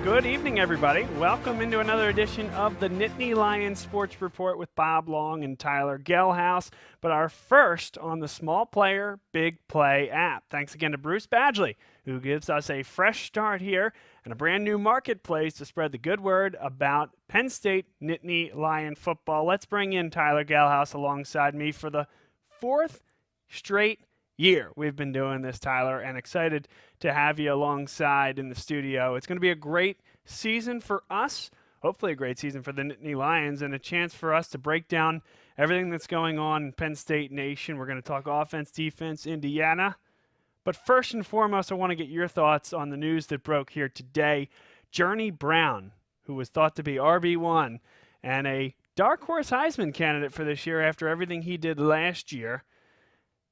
Good evening, everybody. Welcome into another edition of the Nittany Lion Sports Report with Bob Long and Tyler Gehlhaus, but our first on the Small Player, Big Play app. Thanks again to Bruce Badgley, who gives us a fresh start here and a brand new marketplace to spread the good word about Penn State Nittany Lion football. Let's bring in Tyler Gehlhaus alongside me for the fourth straight year we've been doing this, Tyler, and excited to have you alongside in the studio. It's going to be a great season for us, hopefully a great season for the Nittany Lions, and a chance for us to break down everything that's going on in Penn State Nation. We're going to talk offense, defense, Indiana. But first and foremost, I want to get your thoughts on the news that broke here today. Journey Brown, who was thought to be RB1 and a dark horse Heisman candidate for this year after everything he did last year,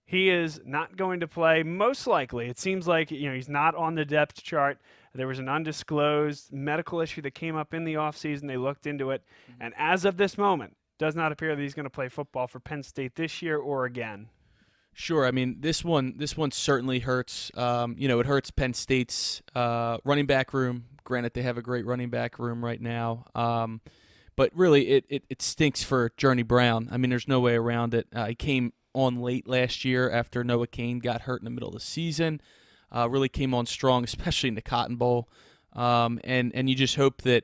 he is not going to play, most likely. It seems like he's not on the depth chart. There was an undisclosed medical issue that came up in the offseason. They looked into it. And as of this moment, does not appear that he's going to play football for Penn State this year or again. Sure. I mean, this one certainly hurts. It hurts Penn State's running back room. Granted, they have a great running back room right now. But really, it stinks for Journey Brown. I mean, there's no way around it. He came on late last year after Noah Cain got hurt in the middle of the season. Really came on strong, especially in the Cotton Bowl. And you just hope that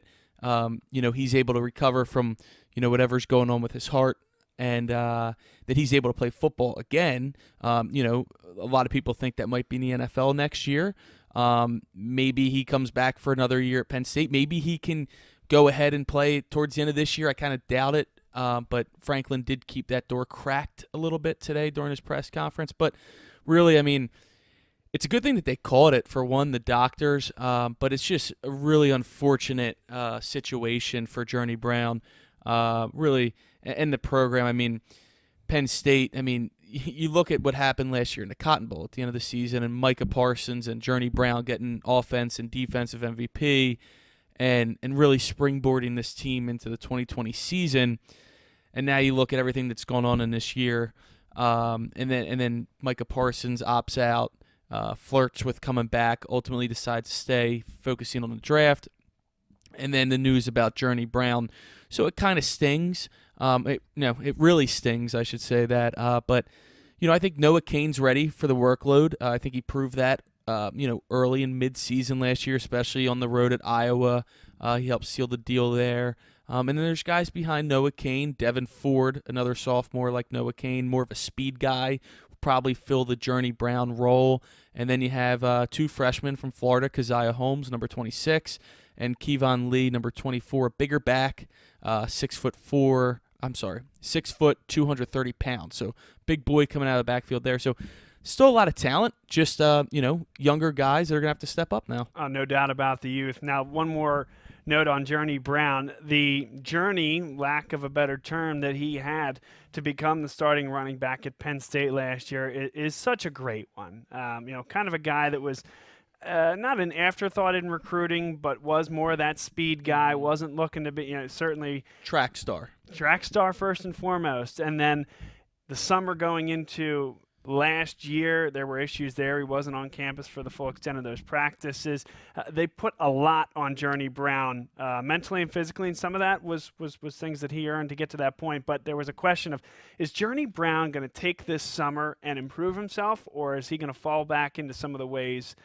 he's able to recover from whatever's going on with his heart, and that he's able to play football again. A lot of people think that might be in the NFL next year. Maybe he comes back for another year at Penn State. Maybe he can go ahead and play towards the end of this year. I kind of doubt it. But Franklin did keep that door cracked a little bit today during his press conference. But really, I mean, it's a good thing that they called it, for one, the doctors. But it's just a really unfortunate situation for Journey Brown, really, and the program. I mean, Penn State, I mean, you look at what happened last year in the Cotton Bowl at the end of the season, and Micah Parsons and Journey Brown getting offense and defensive MVP and really springboarding this team into the 2020 season. And now you look at everything that's gone on in this year, and then Micah Parsons opts out, flirts with coming back, ultimately decides to stay, focusing on the draft, and then the news about Journey Brown. So it kind of stings. It really stings, I should say that. But I think Noah Cain's ready for the workload. I think he proved that, early in mid-season last year, especially on the road at Iowa. He helped seal the deal there. And then there's guys behind Noah Cain. Devin Ford, another sophomore like Noah Cain, more of a speed guy, will probably fill the Journey Brown role. And then you have two freshmen from Florida, Keziah Holmes, number 26, and Kevon Lee, number 24, bigger back, 6 foot, 230 pounds. So big boy coming out of the backfield there. So still a lot of talent, just younger guys that are going to have to step up now. No doubt about the youth. Now, one more note on Journey Brown. The journey, lack of a better term, that he had to become the starting running back at Penn State last year is such a great one. Kind of a guy that was not an afterthought in recruiting, but was more that speed guy, wasn't looking to be, certainly track star first and foremost. And then the summer going into last year, there were issues there. He wasn't on campus for the full extent of those practices. They put a lot on Journey Brown, mentally and physically, and some of that was things that he earned to get to that point. But there was a question of, is Journey Brown going to take this summer and improve himself, or is he going to fall back into some of the ways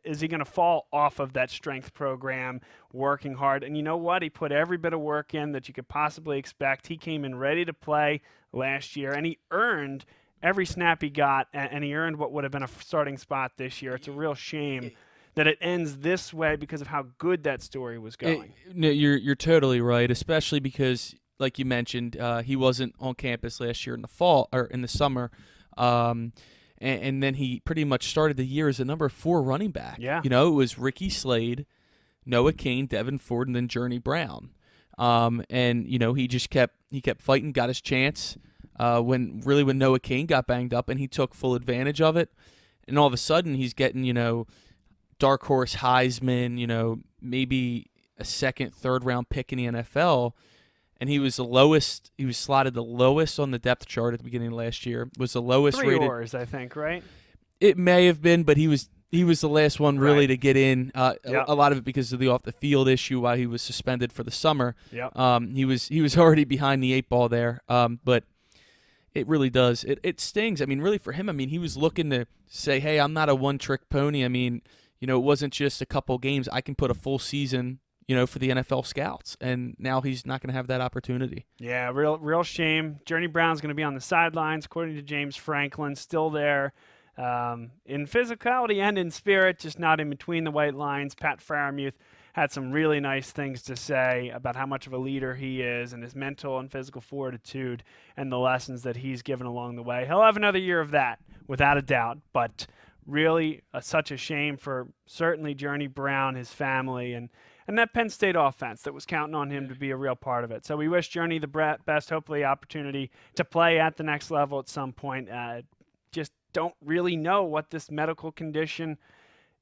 is he going to fall off of that strength program, working hard? And you know what? He put every bit of work in that you could possibly expect. He came in ready to play last year, and he earned every snap he got, and he earned what would have been a starting spot this year. It's a real shame that it ends this way because of how good that story was going. No, you're totally right, especially because, like you mentioned, he wasn't on campus last year in the fall or in the summer. And then he pretty much started the year as a number 4 running back. Yeah. It was Ricky Slade, Noah Cain, Devin Ford, and then Journey Brown. And he just kept fighting, got his chance. When Noah Cain got banged up, and he took full advantage of it. And all of a sudden, he's getting dark horse Heisman, maybe a second, third round pick in the NFL. And he was the lowest. He was slotted the lowest on the depth chart at the beginning of last year. Was the lowest 3 rated. Oars, I think, right? It may have been, but he was he was the last one really Right. to get in. Yep. A lot of it because of the off the field issue while he was suspended for the summer. Yep. He was already behind the 8 ball there. But it really does. It stings. I mean, really for him. I mean, he was looking to say, "Hey, I'm not a one-trick pony." I mean, it wasn't just a couple games. I can put a full season, for the NFL scouts, and now he's not going to have that opportunity. Yeah, real shame. Journey Brown's going to be on the sidelines, according to James Franklin, still there in physicality and in spirit, just not in between the white lines. Pat Freiermuth had some really nice things to say about how much of a leader he is and his mental and physical fortitude and the lessons that he's given along the way. He'll have another year of that, without a doubt, but really such a shame for certainly Journey Brown, his family, and that Penn State offense that was counting on him to be a real part of it. So we wish Journey the best, hopefully opportunity to play at the next level at some point. Just don't really know what this medical condition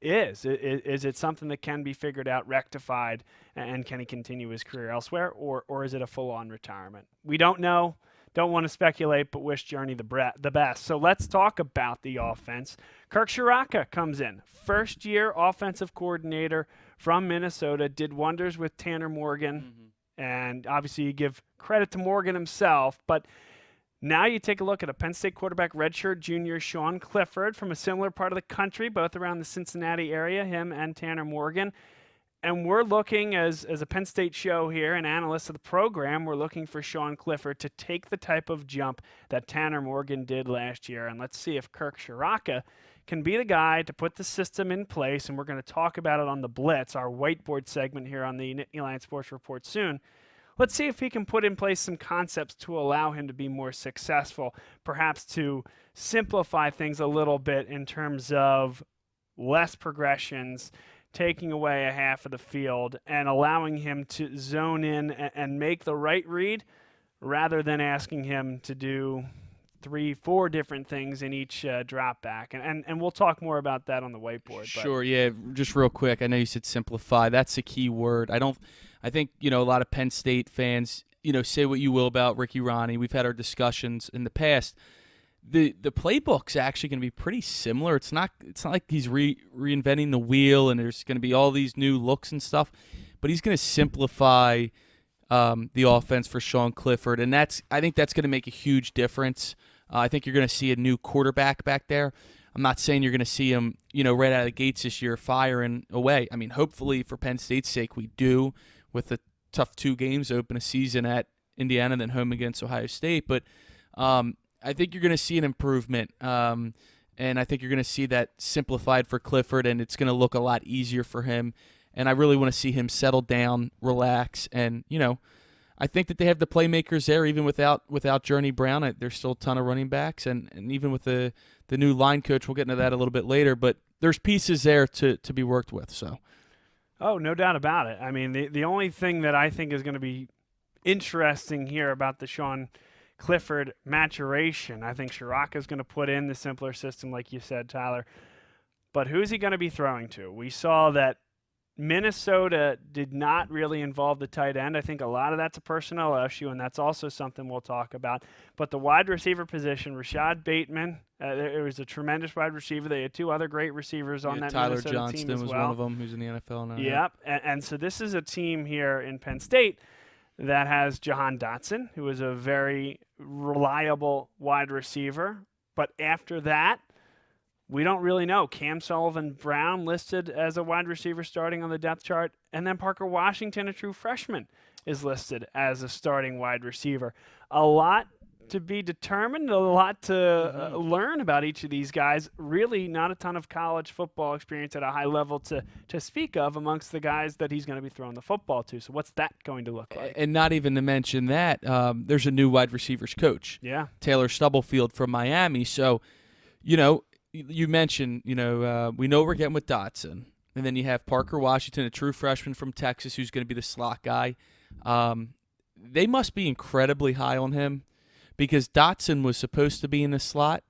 is. Is it something that can be figured out, rectified, and can he continue his career elsewhere, or is it a full-on retirement? We don't know. Don't want to speculate, but wish Journey the best. So let's talk about the offense. Kirk Ciarocca comes in, first-year offensive coordinator from Minnesota, did wonders with Tanner Morgan, and obviously you give credit to Morgan himself, but now you take a look at a Penn State quarterback redshirt junior, Sean Clifford, from a similar part of the country, both around the Cincinnati area, him and Tanner Morgan. And we're looking, as a Penn State show here and analysts of the program, we're looking for Sean Clifford to take the type of jump that Tanner Morgan did last year. And let's see if Kirk Ciarocca can be the guy to put the system in place. And we're going to talk about it on the Blitz, our whiteboard segment here on the Nittany Lion Sports Report soon. Let's see if he can put in place some concepts to allow him to be more successful, perhaps to simplify things a little bit in terms of less progressions, taking away a half of the field, and allowing him to zone in and make the right read rather than asking him to do 3-4 different things in each drop back. And we'll talk more about that on the whiteboard. Sure, yeah. Just real quick, I know you said simplify. That's a key word. I think, a lot of Penn State fans, say what you will about Ricky Ronnie. We've had our discussions in the past. The playbook's actually going to be pretty similar. It's not like he's reinventing the wheel and there's going to be all these new looks and stuff, but he's going to simplify the offense for Sean Clifford, and I think that's going to make a huge difference. I think you're going to see a new quarterback back there. I'm not saying you're going to see him, right out of the gates this year firing away. I mean, hopefully for Penn State's sake we do, with the tough 2 games to open a season at Indiana and then home against Ohio State, but I think you're going to see an improvement, and I think you're going to see that simplified for Clifford, and it's going to look a lot easier for him. And I really want to see him settle down, relax, and I think that they have the playmakers there, even without Journey Brown. There's still a ton of running backs, and even with the new line coach, we'll get into that a little bit later. But there's pieces there to be worked with. So, oh, no doubt about it. I mean, the only thing that I think is going to be interesting here about the Sean Clifford maturation, I think Ciarocca is going to put in the simpler system, like you said, Tyler. But who's he going to be throwing to? We saw that Minnesota did not really involve the tight end. I think a lot of that's a personnel issue, and that's also something we'll talk about. But the wide receiver position, Rashad Bateman, it was a tremendous wide receiver. They had 2 other great receivers on that Tyler Minnesota Johnston team as was well. one of them who's in the NFL now. Yep, and so this is a team here in Penn State that has Jahan Dotson, who is a very reliable wide receiver. But after that, we don't really know. Cam Sullivan-Brown listed as a wide receiver starting on the depth chart, and then Parker Washington, a true freshman, is listed as a starting wide receiver. A lot to be determined, a lot to learn about each of these guys. Really not a ton of college football experience at a high level to speak of amongst the guys that he's going to be throwing the football to. So what's that going to look like? And not even to mention that, there's a new wide receivers coach. Yeah. Taylor Stubblefield from Miami. So, you mentioned, we know we're getting with Dotson. And then you have Parker Washington, a true freshman from Texas, who's going to be the slot guy. They must be incredibly high on him because Dotson was supposed to be in the slot,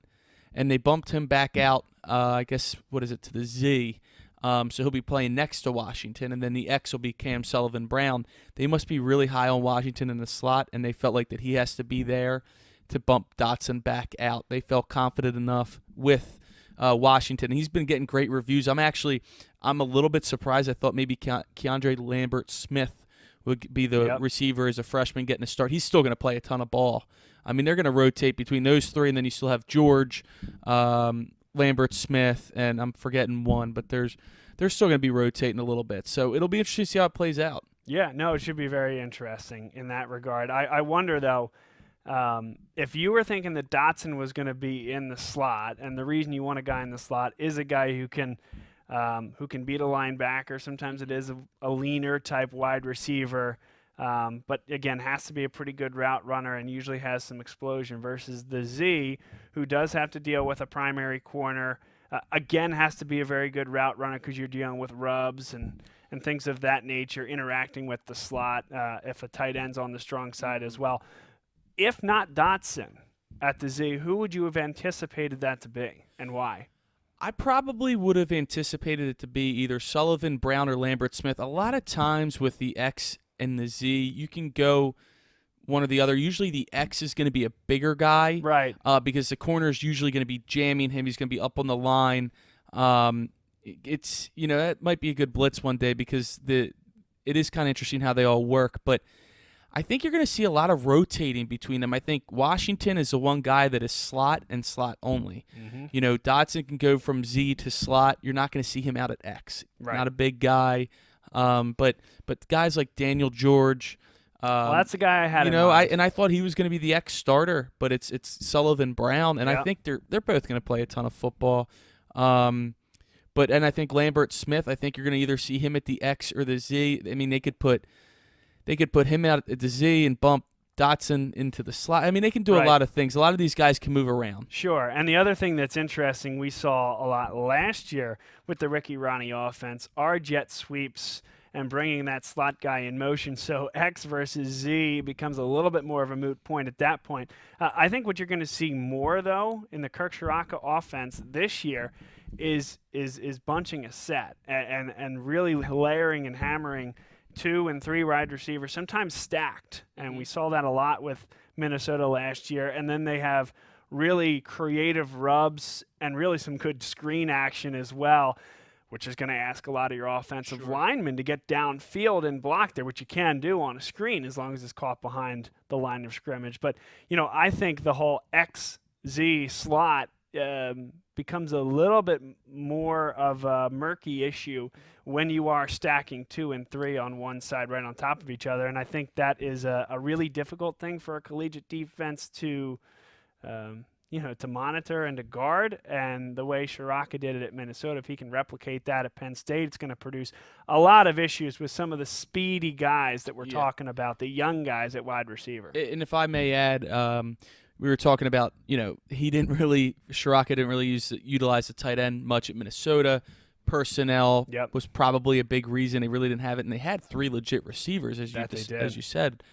and they bumped him back out, I guess, to the Z. So he'll be playing next to Washington, and then the X will be Cam Sullivan-Brown. They must be really high on Washington in the slot, and they felt like that he has to be there to bump Dotson back out. They felt confident enough with Washington. He's been getting great reviews. I'm a little bit surprised. I thought maybe Keandre Lambert-Smith would be the receiver as a freshman getting a start. He's still going to play a ton of ball. I mean, they're going to rotate between those three, and then you still have George, Lambert-Smith, and I'm forgetting one, but they're still going to be rotating a little bit. So it'll be interesting to see how it plays out. Yeah, no, it should be very interesting in that regard. I wonder, though, if you were thinking that Dotson was going to be in the slot, and the reason you want a guy in the slot is a guy who can beat a linebacker. Sometimes it is a leaner type wide receiver, but again, has to be a pretty good route runner and usually has some explosion versus the Z, who does have to deal with a primary corner. Again, has to be a very good route runner because you're dealing with rubs and things of that nature, interacting with the slot if a tight end's on the strong side as well. If not Dotson at the Z, who would you have anticipated that to be and why? I probably would have anticipated it to be either Sullivan, Brown, or Lambert-Smith. A lot of times with the X and the Z, you can go one or the other. Usually the X is going to be a bigger guy. Right. Because the corner is usually going to be jamming him. He's going to be up on the line. It's, that might be a good blitz one day because it is kind of interesting how they all work. But I think you're going to see a lot of rotating between them. I think Washington is the one guy that is slot and slot only. Mm-hmm. Dotson can go from Z to slot. You're not going to see him out at X. Right. Not a big guy. But guys like Daniel George. Well, that's the guy I had. I thought he was going to be the X starter, but it's Sullivan Brown, and I think they're both going to play a ton of football. And I think Lambert-Smith, I think you're going to either see him at the X or the Z. I mean, they could put him out at the Z and bump Dotson into the slot. I mean, they can do a lot of things. A lot of these guys can move around. Sure. And the other thing that's interesting, we saw a lot last year with the Ricky Ronnie offense, are jet sweeps and bringing that slot guy in motion. So X versus Z becomes a little bit more of a moot point at that point. I think what you're going to see more, though, in the Kirk Ciarocca offense this year is bunching a set and really layering and hammering 2 and 3 wide receivers, sometimes stacked. And we saw that a lot with Minnesota last year. And then they have really creative rubs and really some good screen action as well, which is going to ask a lot of your offensive linemen to get downfield and block there, which you can do on a screen as long as it's caught behind the line of scrimmage. But, I think the whole XZ slot becomes a little bit more of a murky issue when you are stacking 2 and 3 on one side right on top of each other. And I think that is a really difficult thing for a collegiate defense to monitor and to guard. And the way Ciarocca did it at Minnesota, if he can replicate that at Penn State, it's going to produce a lot of issues with some of the speedy guys that we're talking about, the young guys at wide receiver. And if I may add, we were talking about, Ciarocca didn't really utilize the tight end much at Minnesota. Personnel was probably a big reason they really didn't have it, and they had 3 legit receivers, as you said.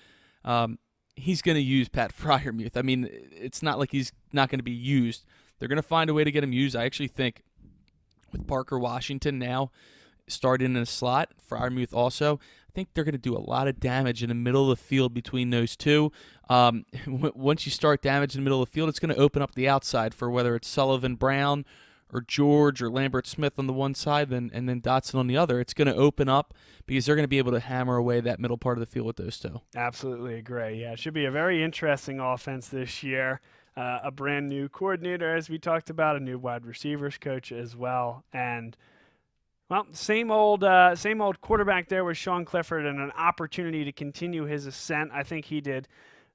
He's going to use Pat Freiermuth. I mean, it's not like he's not going to be used. They're going to find a way to get him used. I actually think with Parker Washington now starting in a slot, Freiermuth also, I think they're going to do a lot of damage in the middle of the field between those two. Once you start damage in the middle of the field, it's going to open up the outside for whether it's Sullivan Brown or George or Lambert-Smith on the one side and then Dotson on the other. It's going to open up because they're going to be able to hammer away that middle part of the field with those two. Absolutely agree. Yeah, it should be a very interesting offense this year. A brand new coordinator, as we talked about, a new wide receivers coach as well. And, well, same old quarterback there with Sean Clifford and an opportunity to continue his ascent. I think he did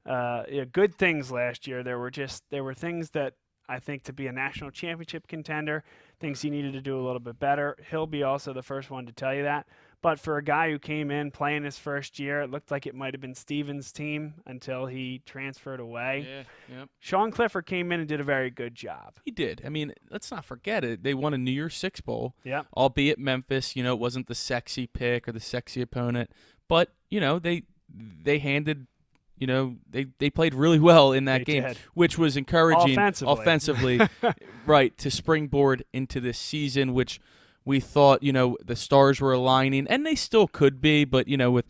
good things last year. There were things that I think to be a national championship contender, things he needed to do a little bit better. He'll be also the first one to tell you that. But for a guy who came in playing his first year, it looked like it might have been Stevens' team until he transferred away. Yeah. Sean Clifford came in and did a very good job. He did. I mean, let's not forget it. They won a New Year's Six Bowl, albeit Memphis. It wasn't the sexy pick or the sexy opponent. But, they handed – they played really well in that game, which was encouraging offensively right, to springboard into this season, which we thought, the stars were aligning, and they still could be, but, with,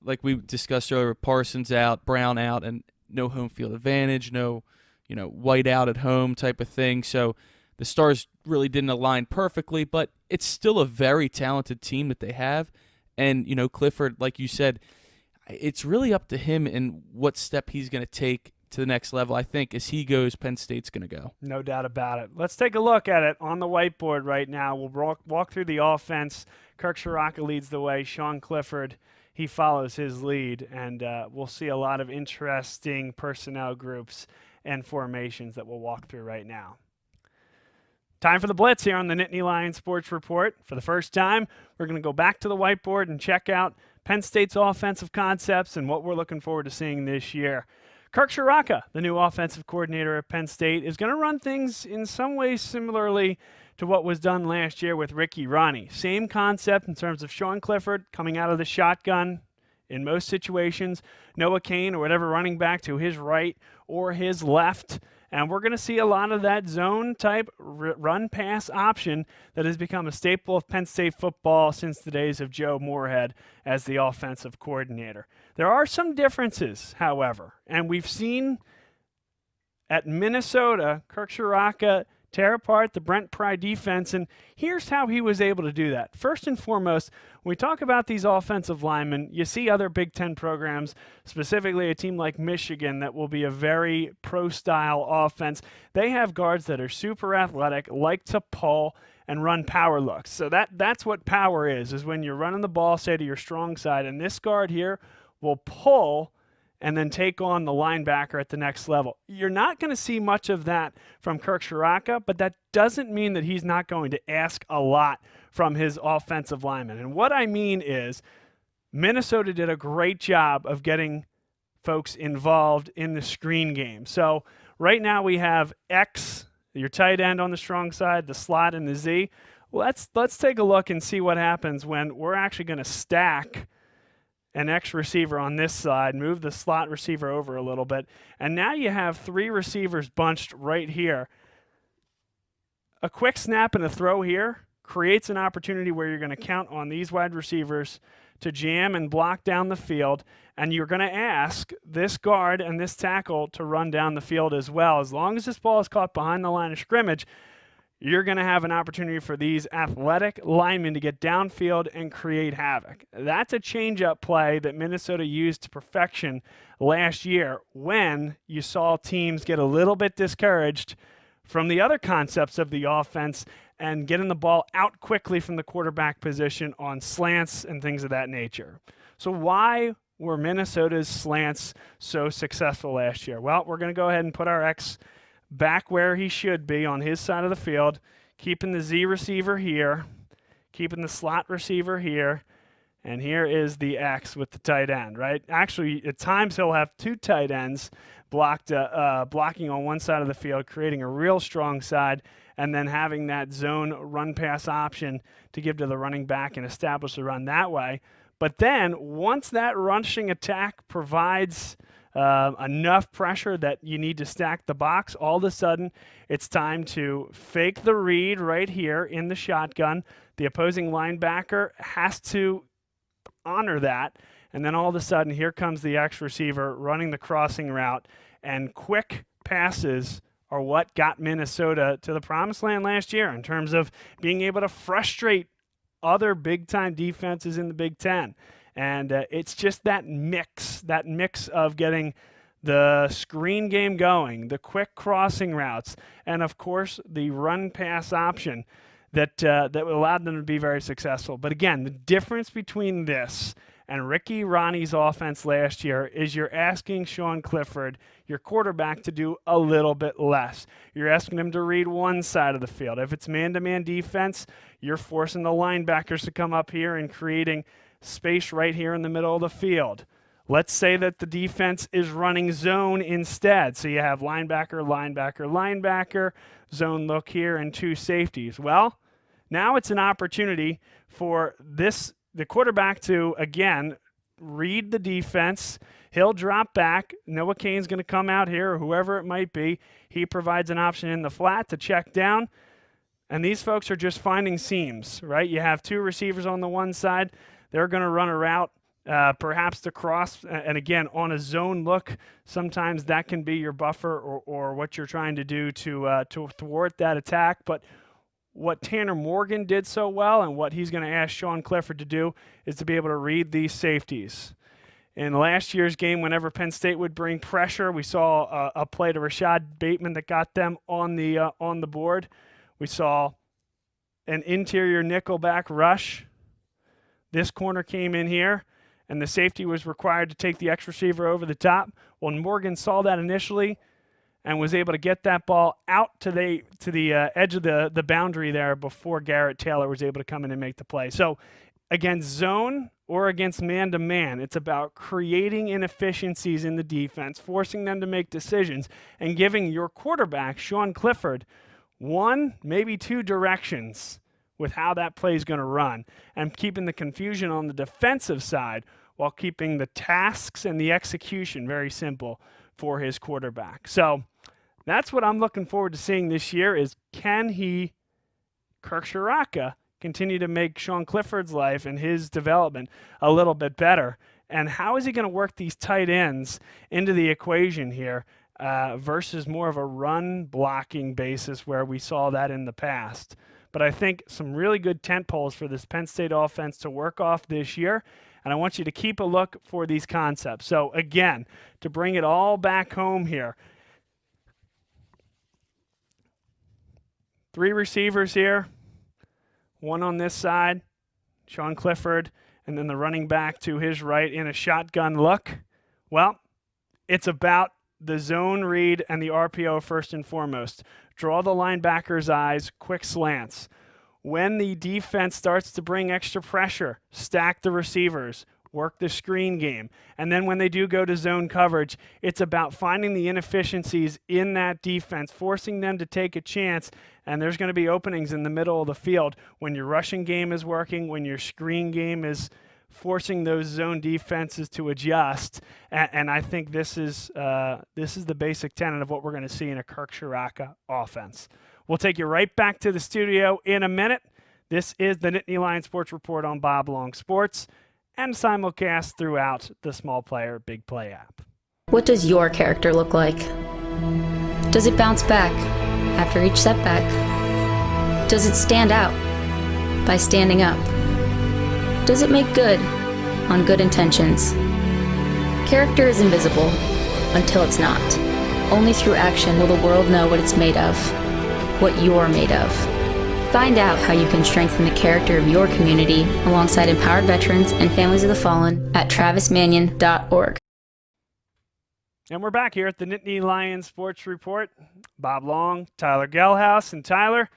like we discussed earlier, Parsons out, Brown out, and no home field advantage, no, white out at home type of thing. So The stars really didn't align perfectly, but it's still a very talented team that they have. And, Clifford, like you said, it's really up to him and what step he's going to take to the next level. I think as he goes, Penn State's going to go. No doubt about it. Let's take a look at it on the whiteboard right now. We'll walk through the offense. Kirk Ciarocca leads the way. Sean Clifford, he follows his lead, and we'll see a lot of interesting personnel groups and formations that we'll walk through right now. Time for the blitz here on the Nittany Lion Sports Report. For the first time, we're going to go back to the whiteboard and check out Penn State's offensive concepts and what we're looking forward to seeing this year. Kirk Ciarocca, the new offensive coordinator at Penn State, is going to run things in some ways similarly to what was done last year with Ricky Ronnie. Same concept in terms of Sean Clifford coming out of the shotgun in most situations, Noah Cain or whatever running back to his right or his left. And we're going to see a lot of that zone-type run-pass option that has become a staple of Penn State football since the days of Joe Moorhead as the offensive coordinator. There are some differences, however, and we've seen at Minnesota, Kirk Ciarocca tear apart the Brent Pry defense, and here's how he was able to do that. First and foremost, when we talk about these offensive linemen, you see other Big Ten programs, specifically a team like Michigan that will be a very pro-style offense. They have guards that are super athletic, like to pull and run power looks. So that's what power is when you're running the ball, say, to your strong side, and this guard here will pull and then take on the linebacker at the next level. You're not going to see much of that from Kirk Ciarocca, but that doesn't mean that he's not going to ask a lot from his offensive linemen. And what I mean is Minnesota did a great job of getting folks involved in the screen game. So right now we have X, your tight end on the strong side, the slot, and the Z. Let's take a look and see what happens when we're actually going to stack an X receiver on this side, move the slot receiver over a little bit, and now you have three receivers bunched right here. A quick snap and a throw here creates an opportunity where you're going to count on these wide receivers to jam and block down the field, and you're going to ask this guard and this tackle to run down the field as well. As long as this ball is caught behind the line of scrimmage, you're going to have an opportunity for these athletic linemen to get downfield and create havoc. That's a change-up play that Minnesota used to perfection last year when you saw teams get a little bit discouraged from the other concepts of the offense and getting the ball out quickly from the quarterback position on slants and things of that nature. So why were Minnesota's slants so successful last year? Well, we're going to go ahead and put our X back where he should be on his side of the field, keeping the Z receiver here, keeping the slot receiver here, and here is the X with the tight end, right? Actually, at times he'll have two tight ends blocking on one side of the field, creating a real strong side, and then having that zone run-pass option to give to the running back and establish the run that way. But then once that rushing attack provides enough pressure that you need to stack the box, all of a sudden it's time to fake the read right here in the shotgun. The opposing linebacker has to honor that, and then all of a sudden here comes the X receiver running the crossing route, and quick passes are what got Minnesota to the promised land last year in terms of being able to frustrate other big-time defenses in the Big Ten. And it's just that mix of getting the screen game going, the quick crossing routes, and, of course, the run-pass option that allowed them to be very successful. But, again, the difference between this and Ricky Ronnie's offense last year is you're asking Sean Clifford, your quarterback, to do a little bit less. You're asking him to read one side of the field. If it's man-to-man defense, you're forcing the linebackers to come up here and creating space right here in the middle of the field. Let's say that the defense is running zone instead. So you have linebacker, linebacker, linebacker, zone look here, and two safeties. Well, now it's an opportunity for the quarterback to, again, read the defense. He'll drop back. Noah Cain's going to come out here, or whoever it might be. He provides an option in the flat to check down. And these folks are just finding seams, right? You have two receivers on the one side. They're going to run a route Perhaps the cross, and again, on a zone look, sometimes that can be your buffer or what you're trying to do to thwart that attack. But what Tanner Morgan did so well and what he's going to ask Sean Clifford to do is to be able to read these safeties. In last year's game, whenever Penn State would bring pressure, we saw a play to Rashad Bateman that got them on the board. We saw an interior nickelback rush. This corner came in here, and the safety was required to take the X receiver over the top. Well, Morgan saw that initially and was able to get that ball out to the edge of the boundary there before Garrett Taylor was able to come in and make the play. So against zone or against man-to-man, it's about creating inefficiencies in the defense, forcing them to make decisions, and giving your quarterback, Sean Clifford, one, maybe two directions with how that play is going to run, and keeping the confusion on the defensive side while keeping the tasks and the execution very simple for his quarterback. So that's what I'm looking forward to seeing this year is can he, Kirk Ciarocca, continue to make Sean Clifford's life and his development a little bit better? And how is he going to work these tight ends into the equation here versus more of a run blocking basis where we saw that in the past? But I think some really good tent poles for this Penn State offense to work off this year. And I want you to keep a look for these concepts. So again, to bring it all back home here, 3 receivers here. One on this side, Sean Clifford, and then the running back to his right in a shotgun look. Well, it's about the zone read and the RPO first and foremost. Draw the linebacker's eyes, quick slants. When the defense starts to bring extra pressure, stack the receivers, work the screen game. And then when they do go to zone coverage, it's about finding the inefficiencies in that defense, forcing them to take a chance. And there's going to be openings in the middle of the field when your rushing game is working, when your screen game is forcing those zone defenses to adjust. And I think this is the basic tenet of what we're going to see in a Kirk Ciarocca offense. We'll take you right back to the studio in a minute. This is the Nittany Lion Sports Report on Bob Long Sports and simulcast throughout the Small Player, Big Play app. What does your character look like? Does it bounce back after each setback? Does it stand out by standing up? Does it make good on good intentions? Character is invisible until it's not. Only through action will the world know what it's made of, what you're made of. Find out how you can strengthen the character of your community alongside empowered veterans and families of the fallen at travismanion.org. And we're back here at the Nittany Lion Sports Report. Bob Long, Tyler Gehlhaus, and Tyler,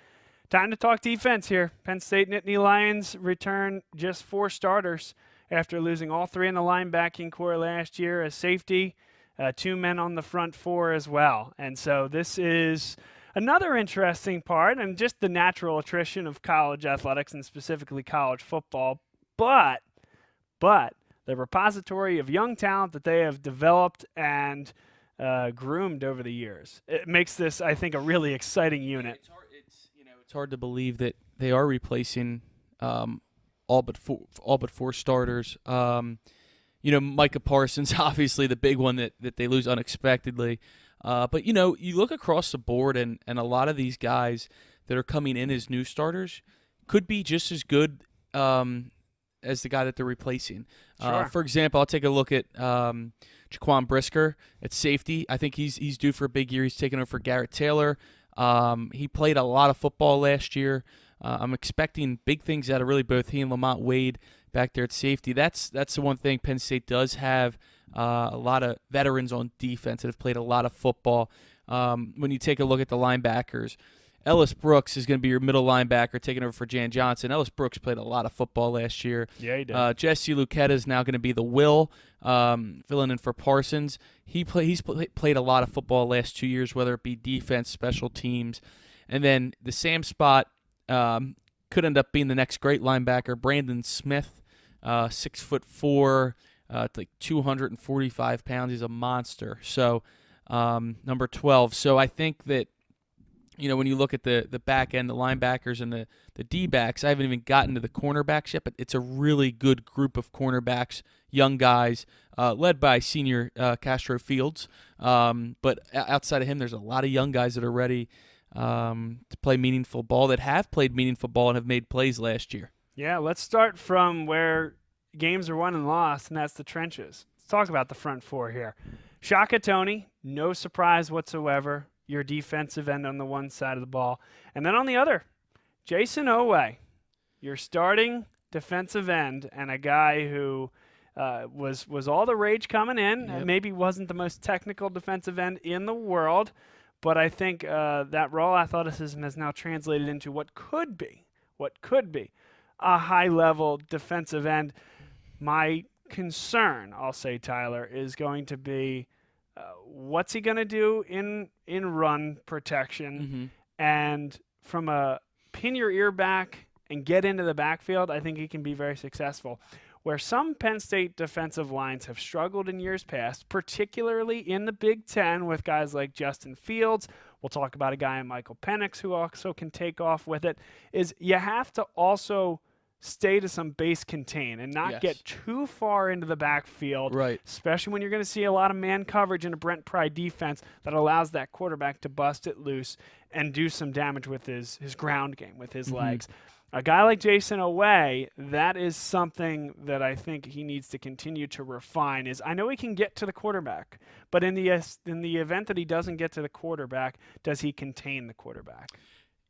time to talk defense here. Penn State Nittany Lions return just 4 starters after losing all 3 in the linebacking core last year as safety, 2 men on the front 4 as well. And so this is another interesting part, and just the natural attrition of college athletics and specifically college football, but the repository of young talent that they have developed and groomed over the years. It makes this, I think, a really exciting unit. It's hard to believe that they are replacing all but four starters. Micah Parsons, obviously the big one that they lose unexpectedly. But, you look across the board, and a lot of these guys that are coming in as new starters could be just as good as the guy that they're replacing. Sure. For example, I'll take a look at Jaquan Brisker at safety. I think he's due for a big year. He's taking over for Garrett Taylor. He played a lot of football last year. I'm expecting big things out of really both he and Lamont Wade back there at safety. That's the one thing Penn State does have. A lot of veterans on defense that have played a lot of football. When you take a look at the linebackers, Ellis Brooks is going to be your middle linebacker taking over for Jan Johnson. Ellis Brooks played a lot of football last year. Yeah, he did. Jesse Lucchetta is now going to be the Will, filling in for Parsons. He's played a lot of football the last 2 years, whether it be defense, special teams. And then the Sam spot could end up being the next great linebacker, Brandon Smith, 6'4", like 245 pounds. He's a monster. So number 12. So I think that when you look at the back end, the linebackers and the D-backs, I haven't even gotten to the cornerbacks yet, but it's a really good group of cornerbacks, young guys, led by senior Castro Fields. But outside of him, there's a lot of young guys that are ready to play meaningful ball, that have played meaningful ball and have made plays last year. Yeah, let's start from where games are won and lost, and that's the trenches. Let's talk about the front four here. Shaka Toney, no surprise whatsoever. Your defensive end on the one side of the ball. And then on the other, Jason Owe, your starting defensive end, and a guy who was all the rage coming in. Yep. Maybe wasn't the most technical defensive end in the world, but I think that raw athleticism has now translated into what could be a high-level defensive end. My concern, I'll say, Tyler, is going to be what's he going to do in run protection? And from a pin your ear back and get into the backfield, I think he can be very successful. Where some Penn State defensive lines have struggled in years past, particularly in the Big Ten with guys like Justin Fields, we'll talk about a guy in Michael Penix who also can take off with it, is you have to also stay to some base contain and not get too far into the backfield, right? Especially when you're going to see a lot of man coverage in a Brent Pry defense that allows that quarterback to bust it loose and do some damage with his ground game, with his legs. A guy like Jason Owe, that is something that I think he needs to continue to refine. Is I know he can get to the quarterback, but in the event that he doesn't get to the quarterback, does he contain the quarterback?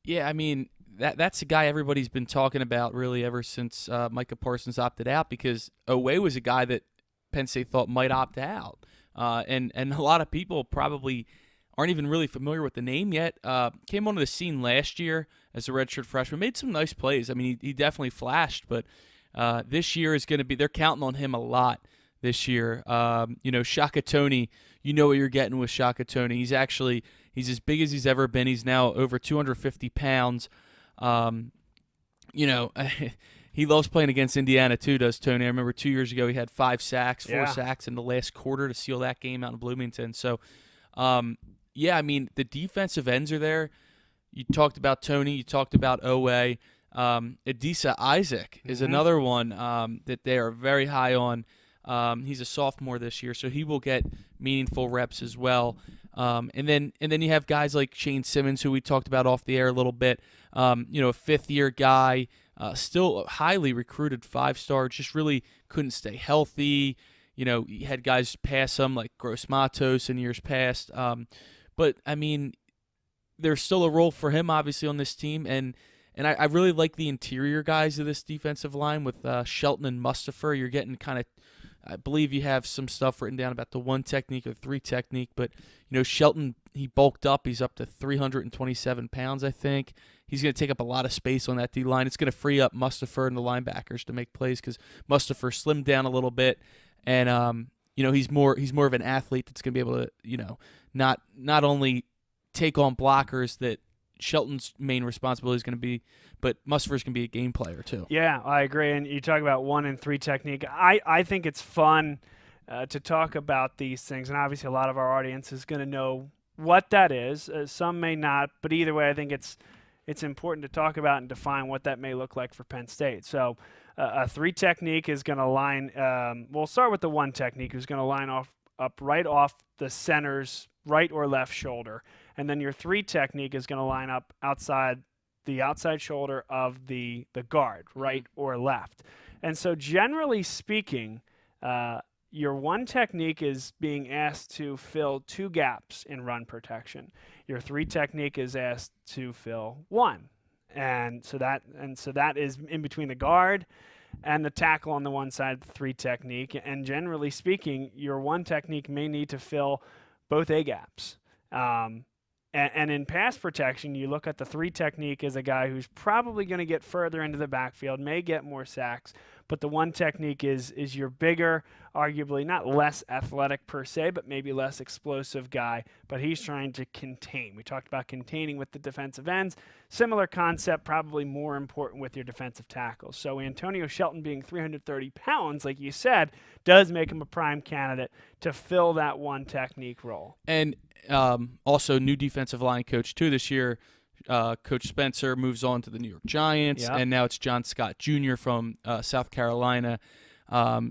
Yeah, I mean, that's a guy everybody's been talking about really ever since Micah Parsons opted out, because Owe was a guy that Penn State thought might opt out. And a lot of people probably aren't even really familiar with the name yet. Came onto the scene last year as a redshirt freshman, made some nice plays. I mean, he definitely flashed, but this year is going to be – they're counting on him a lot this year. Shaka Toney, you know what you're getting with Shaka Toney. He's as big as he's ever been. He's now over 250 pounds. He loves playing against Indiana too, does Toney. I remember 2 years ago he had 5 sacks, 4 sacks in the last quarter to seal that game out in Bloomington. So, I mean, the defensive ends are there. You talked about Toney. You talked about Owe. Adisa Isaac is another one that they are very high on. He's a sophomore this year, so he will get meaningful reps as well. And then you have guys like Shane Simmons, who we talked about off the air a little bit. A fifth-year guy, still a highly recruited 5-star, just really couldn't stay healthy. You had guys pass him like Gross Matos in years past. But, I mean, there's still a role for him, obviously, on this team. And I really like the interior guys of this defensive line with Shelton and Mustapher. You're getting kind of, I believe you have some stuff written down about the 1 technique or 3 technique. But, Shelton, he bulked up. He's up to 327 pounds, I think. He's going to take up a lot of space on that D-line. It's going to free up Mustapher and the linebackers to make plays because Mustapher slimmed down a little bit. And, he's more of an athlete that's going to be able to, not only take on blockers that Shelton's main responsibility is going to be, but Mustapher's going to be a game player too. Yeah, I agree. And you talk about 1 and 3 technique. I think it's fun to talk about these things, and obviously a lot of our audience is going to know what that is. Some may not, but either way, I think it's important to talk about and define what that may look like for Penn State. So a 3 technique is going to line we'll start with the 1 technique, who's going to line up right off the center's right or left shoulder. And then your 3 technique is going to line up outside the outside shoulder of the guard, right or left. And so generally speaking, your 1 technique is being asked to fill 2 gaps in run protection. Your 3 technique is asked to fill 1. And so that is in between the guard and the tackle on the one side, the 3 technique. And generally speaking, your 1 technique may need to fill both A gaps. And in pass protection, you look at the 3 technique as a guy who's probably going to get further into the backfield, may get more sacks, but the 1 technique is your bigger, arguably not less athletic per se, but maybe less explosive guy, but he's trying to contain. We talked about containing with the defensive ends. Similar concept, probably more important with your defensive tackles. So Antonio Shelton being 330 pounds, like you said, does make him a prime candidate to fill that 1 technique role. And also new defensive line coach too this year, Coach Spencer moves on to the New York Giants, Yep. and now it's John Scott Jr. from South Carolina.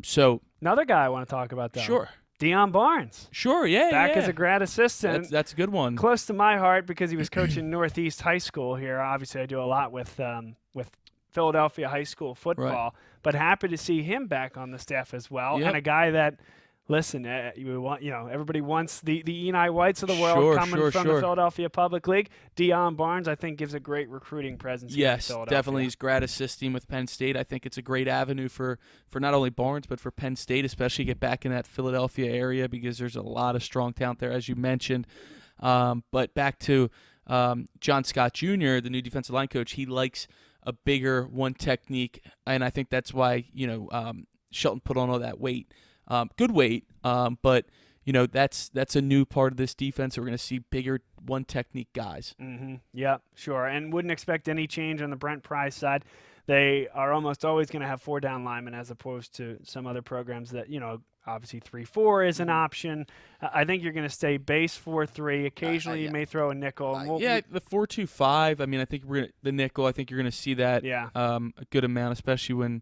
So Another guy I want to talk about, though. sure. Deion Barnes. Sure, yeah, Back yeah. as a grad assistant. That's a good one. Close to my heart because he was coaching Northeast High School here. Obviously, I do a lot with Philadelphia high school football, Right. but happy to see him back on the staff as well. Yep. And a guy that, listen, everybody wants the Eni Whites of the world coming from the Philadelphia Public League. Deion Barnes, I think, gives a great recruiting presence. Here in Yes, Philadelphia. definitely. He's grad assisting with Penn State. I think it's a great avenue for not only Barnes but for Penn State, especially get back in that Philadelphia area because there's a lot of strong talent there, as you mentioned. But back to John Scott Jr., the new defensive line coach, he likes a bigger one technique, and I think that's why Shelton put on all that weight. Good weight, but that's a new part of this defense. We're going to see bigger one technique guys. Mm-hmm. Yeah, sure. And wouldn't expect any change on the Brent Pry side. They are almost always going to have 4 down linemen as opposed to some other programs that, obviously 3-4 is an option. I think you're going to stay base 4-3. Occasionally you may throw a nickel. The 4-2-5. I mean, I think the nickel. I think you're going to see that a good amount, especially when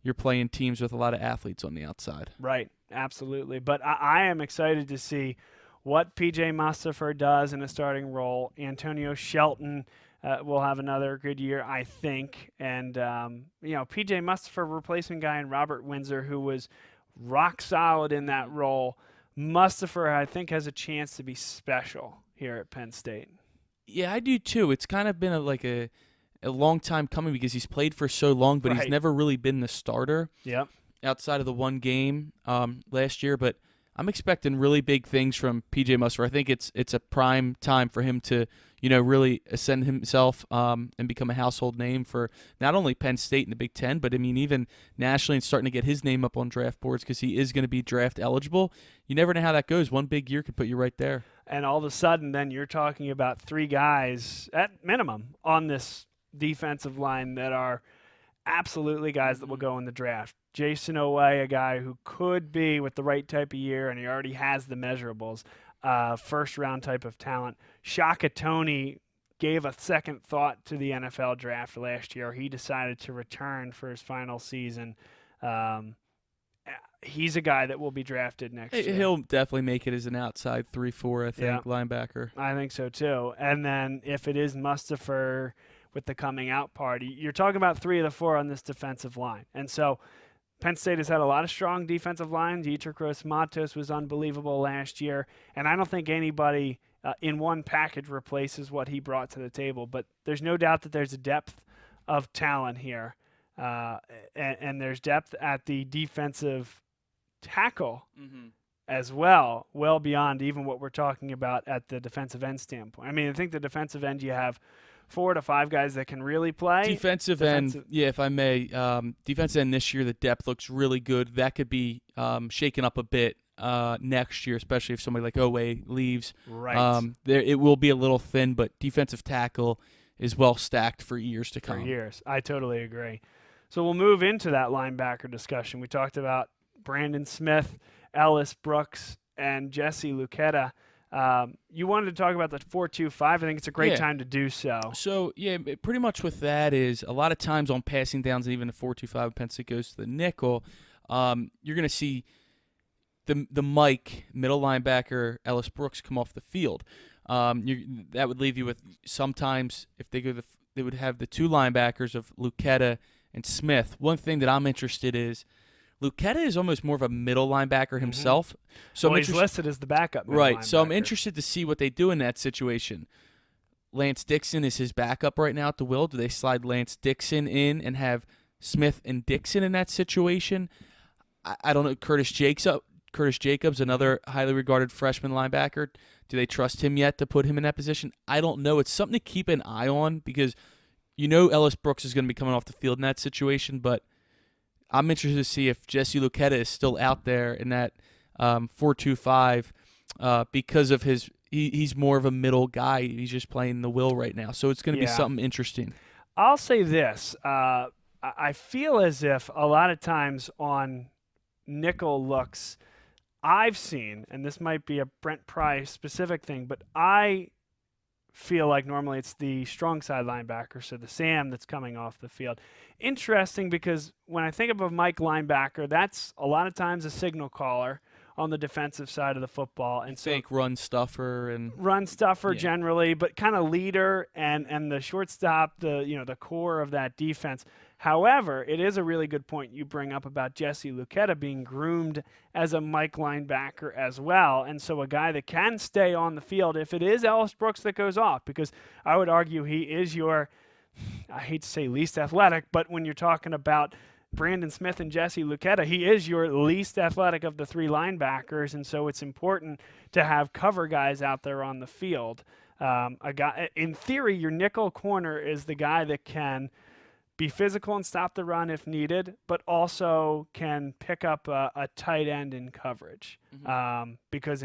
you're playing teams with a lot of athletes on the outside. Right, absolutely. But I am excited to see what P.J. Mustipher does in a starting role. Antonio Shelton will have another good year, I think. And, P.J. Mustipher, replacement guy, and Robert Windsor, who was rock solid in that role. Mustipher, I think, has a chance to be special here at Penn State. Yeah, I do too. It's kind of been a long time coming because he's played for so long, but he's never really been the starter. Yep. Outside of the one game last year, but I'm expecting really big things from P.J. Mustipher. I think it's a prime time for him to really ascend himself and become a household name for not only Penn State in the Big Ten, but I mean even nationally and starting to get his name up on draft boards because he is going to be draft eligible. You never know how that goes. One big year could put you right there. And all of a sudden, then you're talking about 3 guys at minimum on this defensive line that are absolutely guys that will go in the draft. Jason Oweh, a guy who could be with the right type of year, and he already has the measurables, first-round type of talent. Shaka Toney gave a second thought to the NFL draft last year. He decided to return for his final season. He's a guy that will be drafted next year. He'll definitely make it as an outside 3-4, I think, linebacker. I think so, too. And then if it is Mustipher with the coming out party, you're talking about 3 of the 4 on this defensive line. And so Penn State has had a lot of strong defensive lines. Dietrich Gross-Matos was unbelievable last year, and I don't think anybody in one package replaces what he brought to the table. But there's no doubt that there's a depth of talent here, and there's depth at the defensive tackle as well beyond even what we're talking about at the defensive end standpoint. I mean, I think the defensive end you have 4 to 5 guys that can really play. Defensive end, if I may, defensive end this year, the depth looks really good. That could be shaken up a bit next year, especially if somebody like Oweh leaves. Right. It will be a little thin, but defensive tackle is well stacked for years to come. For years. I totally agree. So we'll move into that linebacker discussion. We talked about Brandon Smith, Ellis Brooks, and Jesse Luketa. You wanted to talk about the 4-2-5. I think it's a great time to do so. So, pretty much with that is a lot of times on passing downs and even the 4-2-5, Penn State goes to the nickel, you're going to see the Mike, middle linebacker, Ellis Brooks come off the field. That would leave you with sometimes if they go they would have the 2 linebackers of Luketa and Smith. One thing that I'm interested is Luketa is almost more of a middle linebacker himself. So he's listed as the backup middle right. linebacker. So I'm interested to see what they do in that situation. Lance Dixon is his backup right now at the will. Do they slide Lance Dixon in and have Smith and Dixon in that situation? I don't know. Curtis Jacobs, another highly regarded freshman linebacker. Do they trust him yet to put him in that position? I don't know. It's something to keep an eye on because Ellis Brooks is going to be coming off the field in that situation, but I'm interested to see if Jesse Luketa is still out there in that 4-2-5 because of he's more of a middle guy. He's just playing the will right now. So it's going to be something interesting. I'll say this. I feel as if a lot of times on nickel looks I've seen, and this might be a Brent Pry specific thing, but I feel like normally it's the strong side linebacker, so the Sam that's coming off the field. Interesting, because when I think of a Mike linebacker, that's a lot of times a signal caller on the defensive side of the football, and so fake run stuffer generally, but kind of leader and the shortstop, the core of that defense. However, it is a really good point you bring up about Jesse Luketa being groomed as a Mike linebacker as well, and so a guy that can stay on the field if it is Ellis Brooks that goes off, because I would argue he is your, I hate to say least athletic, but when you're talking about Brandon Smith and Jesse Luketa, he is your least athletic of the three linebackers, and so it's important to have cover guys out there on the field. A guy, in theory, your nickel corner is the guy that can be physical and stop the run if needed, but also can pick up a tight end in coverage, because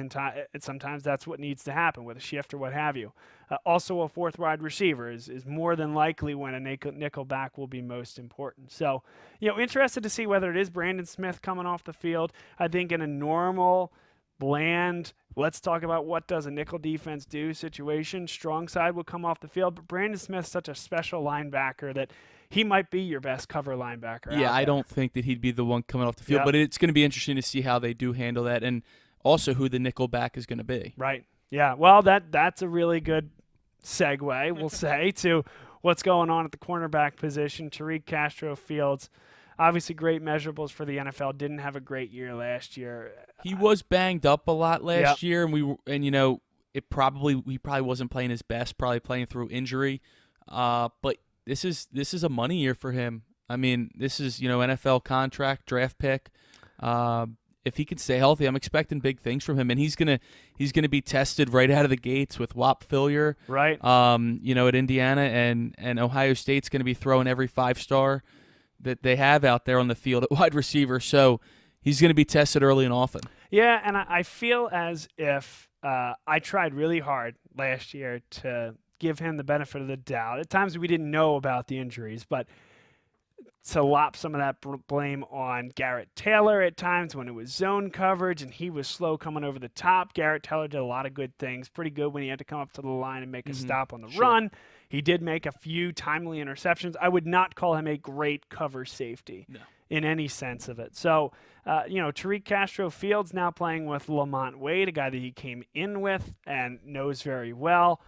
sometimes that's what needs to happen with a shift or what have you. Also, a fourth wide receiver is more than likely when a nickel back will be most important. So, interested to see whether it is Brandon Smith coming off the field. I think in a normal, bland, let's talk about what does a nickel defense do situation, strong side will come off the field, but Brandon Smith's such a special linebacker that he might be your best cover linebacker. Yeah, I don't think that he'd be the one coming off the field, but it's going to be interesting to see how they do handle that, and also who the nickel back is going to be. Right. Yeah. Well, that's a really good segue, we'll say, to what's going on at the cornerback position. Tariq Castro Fields, obviously great measurables for the NFL. Didn't have a great year last year. He was banged up a lot last year, and he probably wasn't playing his best, probably playing through injury, but. This is a money year for him. I mean, this is, NFL contract, draft pick. If he can stay healthy, I'm expecting big things from him, and he's gonna be tested right out of the gates with Whop Philyor, right? At Indiana, and Ohio State's gonna be throwing every 5-star that they have out there on the field at wide receiver. So he's gonna be tested early and often. Yeah, and I feel as if I tried really hard last year to give him the benefit of the doubt. At times we didn't know about the injuries, but to lop some of that blame on Garrett Taylor at times when it was zone coverage and he was slow coming over the top. Garrett Taylor did a lot of good things, pretty good when he had to come up to the line and make a stop on the run. He did make a few timely interceptions. I would not call him a great cover safety in any sense of it. So, Tariq Castro Fields now playing with Lamont Wade, a guy that he came in with and knows very well.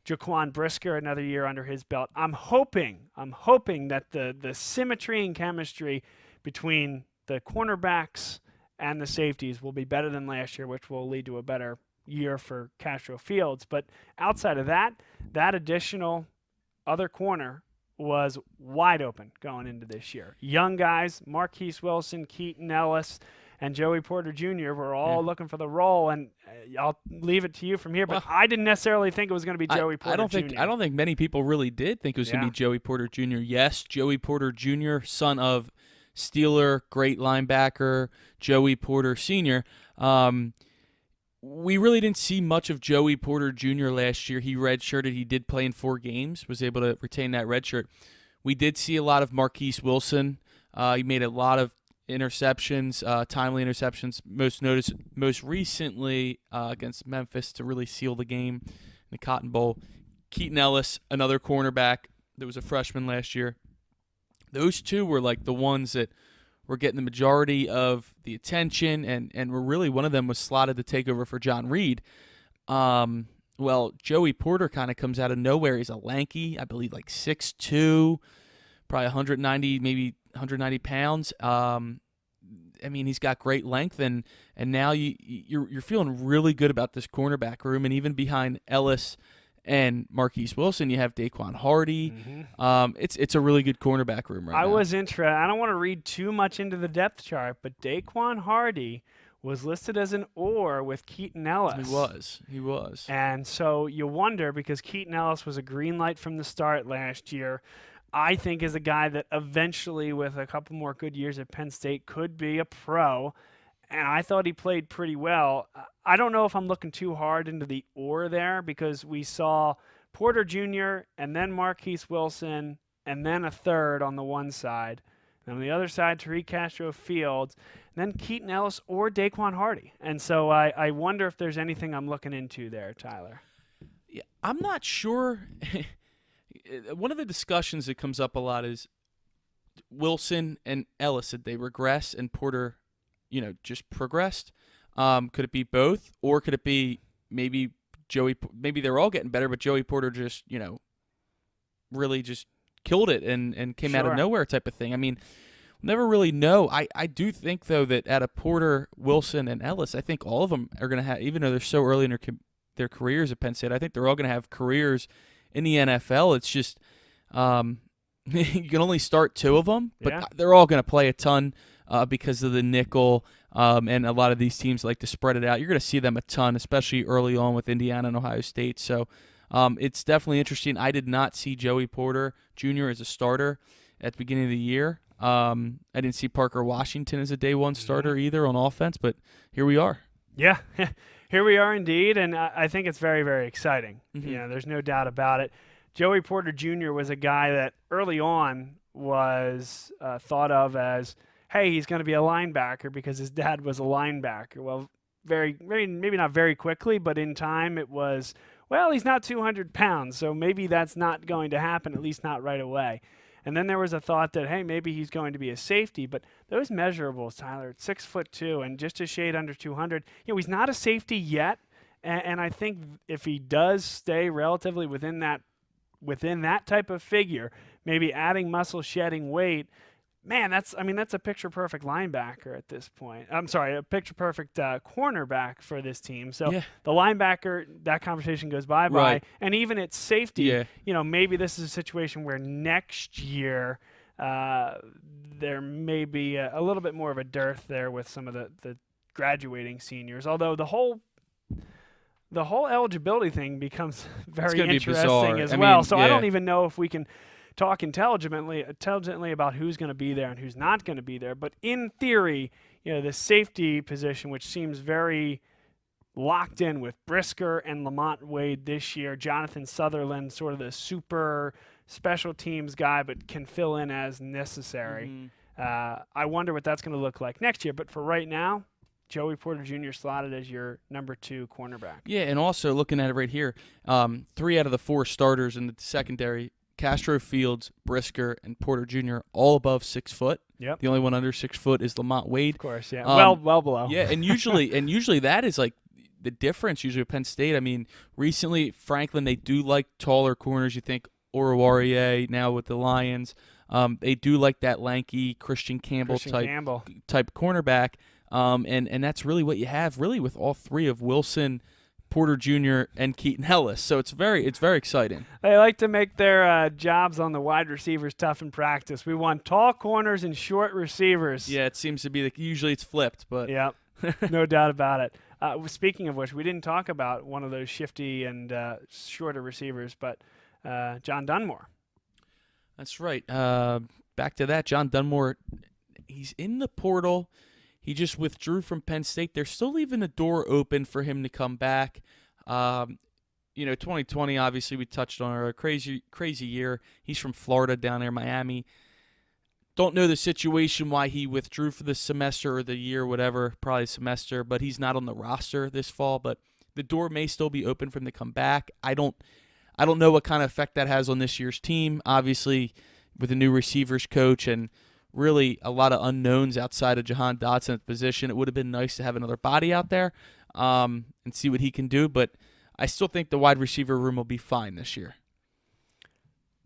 Jaquan Brisker, another year under his belt. I'm hoping that the symmetry and chemistry between the cornerbacks and the safeties will be better than last year, which will lead to a better year for Castro Fields. But outside of that additional other corner was wide open going into this year. Young guys, Marquise Wilson, Keaton Ellis, and Joey Porter Jr. were all looking for the role, and I'll leave it to you from here. But I didn't necessarily think it was going to be Joey Porter Jr. I don't think many people really did think it was going to be Joey Porter Jr. Yes, Joey Porter Jr., son of Steeler, great linebacker, Joey Porter Sr. We really didn't see much of Joey Porter Jr. last year. He redshirted. He did play in 4 games, was able to retain that redshirt. We did see a lot of Marquise Wilson. He made a lot of interceptions, timely interceptions, most recently against Memphis to really seal the game in the Cotton Bowl. Keaton Ellis, another cornerback that was a freshman last year. Those two were like the ones that were getting the majority of the attention, and were really, one of them was slotted to take over for John Reed. Well, Joey Porter kind of comes out of nowhere. He's a lanky, I believe, like 6'2", probably 190, maybe 190 pounds. I mean, he's got great length, and now you're feeling really good about this cornerback room. And even behind Ellis and Marquise Wilson, you have Daquan Hardy. It's a really good cornerback room right now. I was interested. I don't want to read too much into the depth chart, but Daquan Hardy was listed as an or with Keaton Ellis. He was. And so you wonder, because Keaton Ellis was a green light from the start last year. I think is a guy that eventually, with a couple more good years at Penn State, could be a pro. And I thought he played pretty well. I don't know if I'm looking too hard into the or there, because we saw Porter Jr. and then Marquise Wilson and then a third on the one side. And on the other side, Tariq Castro Fields, and then Keaton Ellis or Daquan Hardy. And so I wonder if there's anything I'm looking into there, Tyler. Yeah, I'm not sure. One of the discussions that comes up a lot is Wilson and Ellis, did they regress and Porter, just progressed? Could it be both, or could it be maybe maybe they're all getting better, but Joey Porter just, really just killed it and came out of nowhere type of thing? I mean, never really know. I do think, though, that out of Porter, Wilson, and Ellis, I think all of them are going to have, even though they're so early in their careers at Penn State, I think they're all going to have careers in the NFL. It's just you can only start 2 of them, but they're all going to play a ton because of the nickel, and a lot of these teams like to spread it out. You're going to see them a ton, especially early on with Indiana and Ohio State. So it's definitely interesting. I did not see Joey Porter Jr. as a starter at the beginning of the year. I didn't see Parker Washington as a day one starter either on offense, but here we are. Yeah, here we are indeed, and I think it's very, very exciting. There's no doubt about it. Joey Porter Jr. was a guy that early on was thought of as, hey, he's going to be a linebacker because his dad was a linebacker. Well, maybe not very quickly, but in time it was, well, he's not 200 pounds, so maybe that's not going to happen, at least not right away. And then there was a thought that, hey, maybe he's going to be a safety. But those measurables, Tyler, 6'2" and just a shade under 200, he's not a safety yet. And I think if he does stay relatively within that type of figure, maybe adding muscle, shedding weight, man, that's a picture-perfect linebacker at this point. I'm sorry, a picture-perfect cornerback for this team. So the linebacker, that conversation goes bye-bye. Right. And even at safety, maybe this is a situation where next year there may be a little bit more of a dearth there with some of the graduating seniors. Although the whole eligibility thing becomes very interesting as well. So I don't even know if we can talk intelligently about who's going to be there and who's not going to be there. But in theory, the safety position, which seems very locked in with Brisker and Lamont Wade this year, Jonathan Sutherland, sort of the super special teams guy, but can fill in as necessary. I wonder what that's going to look like next year. But for right now, Joey Porter Jr. slotted as your number 2 cornerback. Yeah, and also looking at it right here, 3 out of the 4 starters in the secondary, Castro, Fields, Brisker, and Porter Jr. all above 6 foot. Yep. The only one under 6 foot is Lamont Wade. Of course, yeah. Well below. Yeah, and usually that is like the difference usually with Penn State. I mean, recently, Franklin, they do like taller corners. You think Oruwariye now with the Lions. They do like that lanky Christian Campbell type cornerback. And that's really what you have really with all 3 of Wilson, Porter Jr., and Keaton Ellis. So it's very exciting. They like to make their jobs on the wide receivers tough in practice. We want tall corners and short receivers. Yeah, it seems to be usually it's flipped, but yep, no doubt about it. Speaking of which, we didn't talk about one of those shifty and shorter receivers, but John Dunmore. That's right. Back to that, John Dunmore. He's in the portal. He just withdrew from Penn State. They're still leaving the door open for him to come back. 2020, obviously, we touched on a crazy year. He's from Florida down there, Miami. Don't know the situation why he withdrew for the semester or the year, whatever, probably semester, but he's not on the roster this fall. But the door may still be open for him to come back. I don't know what kind of effect that has on this year's team. Obviously, with a new receivers coach and really a lot of unknowns outside of Jahan Dotson at the position, it would have been nice to have another body out there and see what he can do. But I still think the wide receiver room will be fine this year.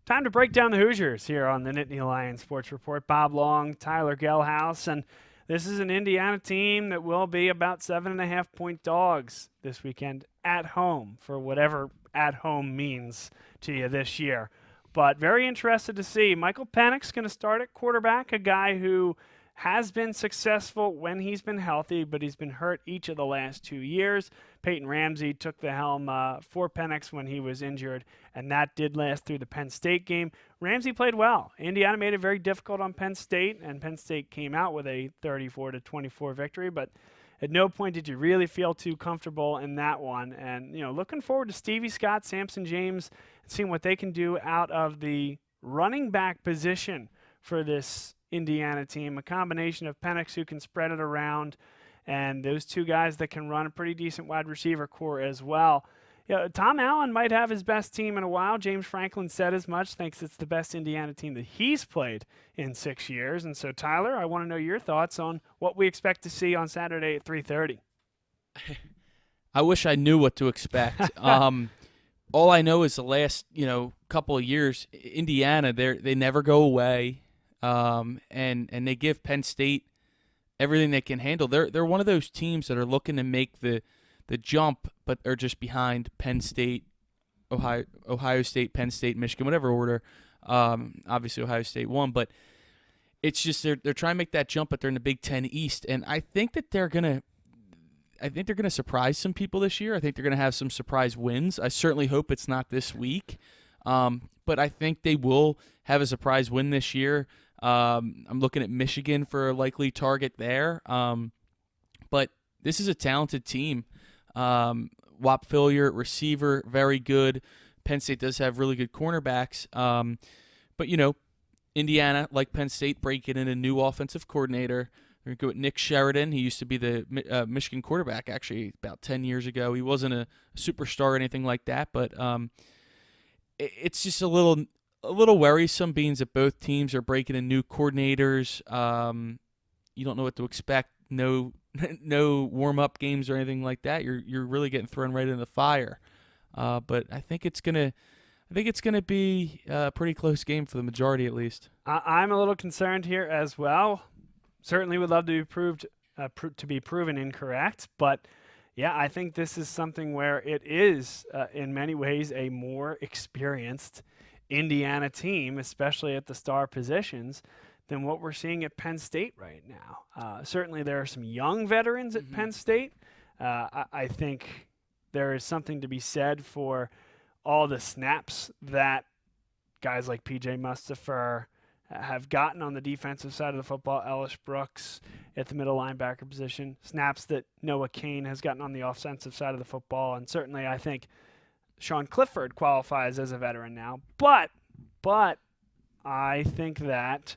Time to break down the Hoosiers here on the Nittany Lion Sports Report. Bob Long, Tyler Gehlhaus, and this is an Indiana team that will be about 7.5-point dogs this weekend at home, for whatever at home means to you this year. But very interested to see. Michael Penix's going to start at quarterback, a guy who has been successful when he's been healthy, but he's been hurt each of the last 2 years. Peyton Ramsey took the helm for Penix when he was injured, and that did last through the Penn State game. Ramsey played well. Indiana made it very difficult on Penn State, and Penn State came out with a 34-24 victory, but at no point did you really feel too comfortable in that one. And, looking forward to Stevie Scott, Samson James, seeing what they can do out of the running back position for this Indiana team. A combination of Penix, who can spread it around, and those 2 guys that can run a pretty decent wide receiver core as well. Tom Allen might have his best team in a while. James Franklin said as much, thinks it's the best Indiana team that he's played in 6 years. And so, Tyler, I want to know your thoughts on what we expect to see on Saturday at 3:30. I wish I knew what to expect. All I know is the last, couple of years, Indiana, they never go away, and they give Penn State everything they can handle. They're one of those teams that are looking to make the jump, but are just behind Penn State, Ohio State, Penn State, Michigan, whatever order. Obviously, Ohio State won, but it's just they're trying to make that jump, but they're in the Big Ten East, and I think that they're gonna surprise some people this year. I think they're gonna have some surprise wins. I certainly hope it's not this week, but I think they will have a surprise win this year. I'm looking at Michigan for a likely target there, but this is a talented team. Whop Phillier, receiver, very good. Penn State does have really good cornerbacks. But, Indiana, like Penn State, breaking in a new offensive coordinator. We're going to go with Nick Sheridan. He used to be the Michigan quarterback, actually, about 10 years ago. He wasn't a superstar or anything like that, but it's just a little worrisome, being that both teams are breaking in new coordinators. You don't know what to expect. No warm-up games or anything like that. You're really getting thrown right in the fire. But I think it's gonna be a pretty close game for the majority, at least. I'm a little concerned here as well. Certainly would love to be proven incorrect, but yeah, I think this is something where it is in many ways a more experienced Indiana team, especially at the star positions, than what we're seeing at Penn State right now. Certainly there are some young veterans at Penn State. I think there is something to be said for all the snaps that guys like P.J. Mustipher have gotten on the defensive side of the football, Ellis Brooks at the middle linebacker position, snaps that Noah Cain has gotten on the offensive side of the football, and certainly I think Sean Clifford qualifies as a veteran now. But I think that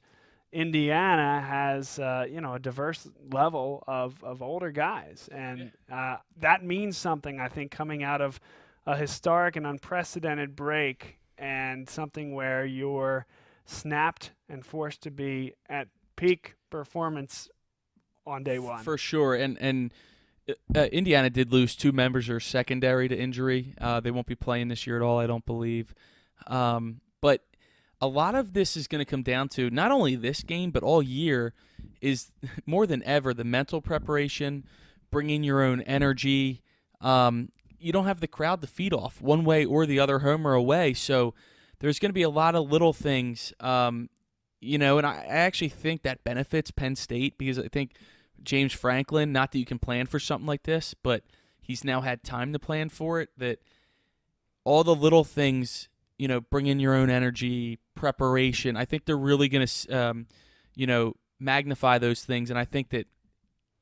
Indiana has, a diverse level of older guys, and that means something, I think, coming out of a historic and unprecedented break, and something where you're snapped and forced to be at peak performance on day one. For sure, and Indiana did lose 2 members of their secondary to injury. They won't be playing this year at all, I don't believe. But a lot of this is going to come down to not only this game, but all year, is more than ever the mental preparation, bringing your own energy. You don't have the crowd to feed off one way or the other, home or away. So there's going to be a lot of little things, and I actually think that benefits Penn State, because I think James Franklin, not that you can plan for something like this, but he's now had time to plan for it, that all the little things, bring in your own energy, preparation, I think they're really going to, magnify those things. And I think that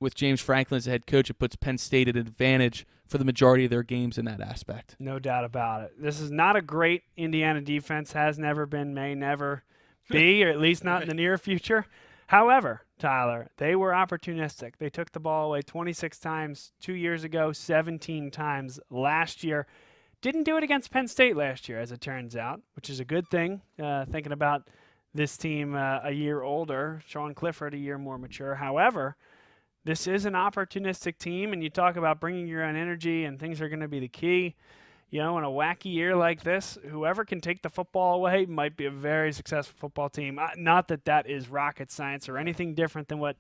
with James Franklin as the head coach, it puts Penn State at an advantage for the majority of their games in that aspect. No doubt about it. This is not a great Indiana defense, has never been, may never be, or at least not in the near future. However, Tyler, they were opportunistic. They took the ball away 26 times 2 years ago, 17 times last year. Didn't do it against Penn State last year, as it turns out, which is a good thing, thinking about this team a year older, Sean Clifford a year more mature. However, this is an opportunistic team, and you talk about bringing your own energy, and things are going to be the key. In a wacky year like this, whoever can take the football away might be a very successful football team. Not that that is rocket science or anything different than what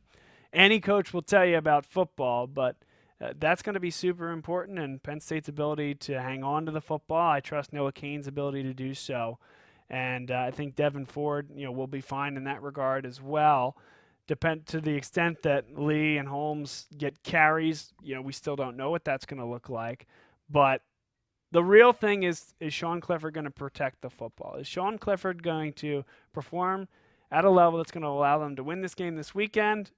any coach will tell you about football, but that's going to be super important, and Penn State's ability to hang on to the football, I trust Noah Cain's ability to do so. And I think Devin Ford, will be fine in that regard as well. Depend to the extent that Lee and Holmes get carries, we still don't know what that's going to look like. But the real thing is Sean Clifford going to protect the football? Is Sean Clifford going to perform at a level that's going to allow them to win this game this weekend?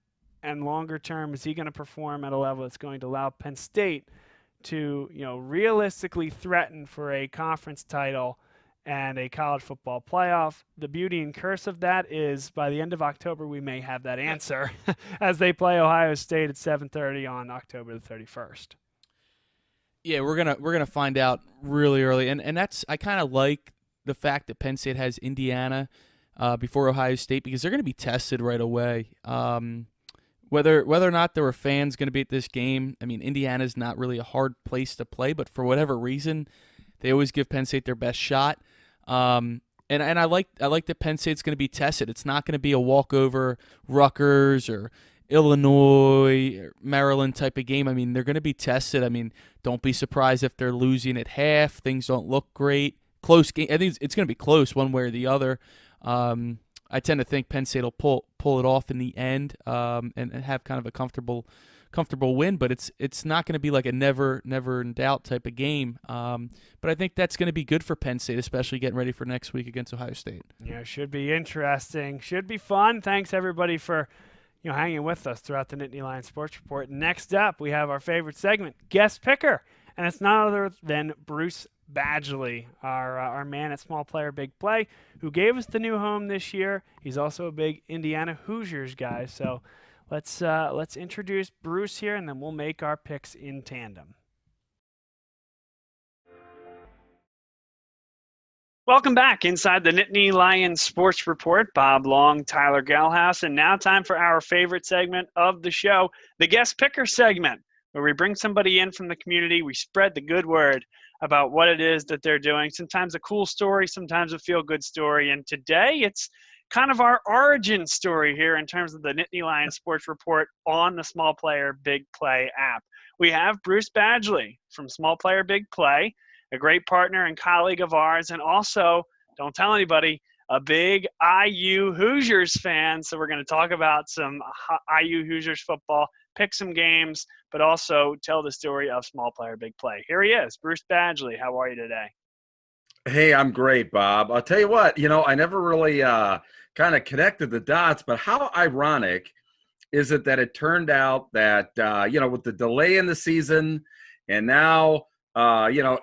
And longer term, is he going to perform at a level that's going to allow Penn State to, realistically threaten for a conference title and a college football playoff? The beauty and curse of that is by the end of October, we may have that answer as they play Ohio State at 7:30 on October the 31st. Yeah, we're gonna find out really early, and that's I kind of like the fact that Penn State has Indiana before Ohio State because they're going to be tested right away. Whether or not there were fans going to be at this game, I mean, Indiana's not really a hard place to play, but for whatever reason, they always give Penn State their best shot. And I like that Penn State's going to be tested. It's not going to be a walkover Rutgers or Illinois or Maryland type of game. I mean, they're going to be tested. I mean, don't be surprised if they're losing at half. Things don't look great. Close game. I think it's going to be close one way or the other. I tend to think Penn State will pull it off in the end and have kind of a comfortable win, but it's not going to be like a never in doubt type of game. But I think that's going to be good for Penn State, especially getting ready for next week against Ohio State. Yeah, should be interesting. Should be fun. Thanks everybody for hanging with us throughout the Nittany Lion Sports Report. Next up, we have our favorite segment, Guest Picker, and it's none other than Bruce Badgley, our man at Small Player Big Play, who gave us the new home this year. He's also a big Indiana Hoosiers guy. So let's introduce Bruce here, and then we'll make our picks in tandem. Welcome back inside the Nittany Lion Sports Report. Bob Long, Tyler Gehlhaus, and now time for our favorite segment of the show, the Guest Picker segment, where we bring somebody in from the community. We spread the good word about what it is that they're doing. Sometimes a cool story, sometimes a feel-good story. And today it's kind of our origin story here in terms of the Nittany Lion Sports Report on the Small Player Big Play app. We have Bruce Badgley from Small Player Big Play, a great partner and colleague of ours, and also, don't tell anybody, a big IU Hoosiers fan. So we're going to talk about some IU Hoosiers football, pick some games, but also tell the story of Small Player Big Play. Here he is, Bruce Badgley. How are you today? Hey, I'm great, Bob. I'll tell you what, I never really kind of connected the dots, but how ironic is it that it turned out that, with the delay in the season and now,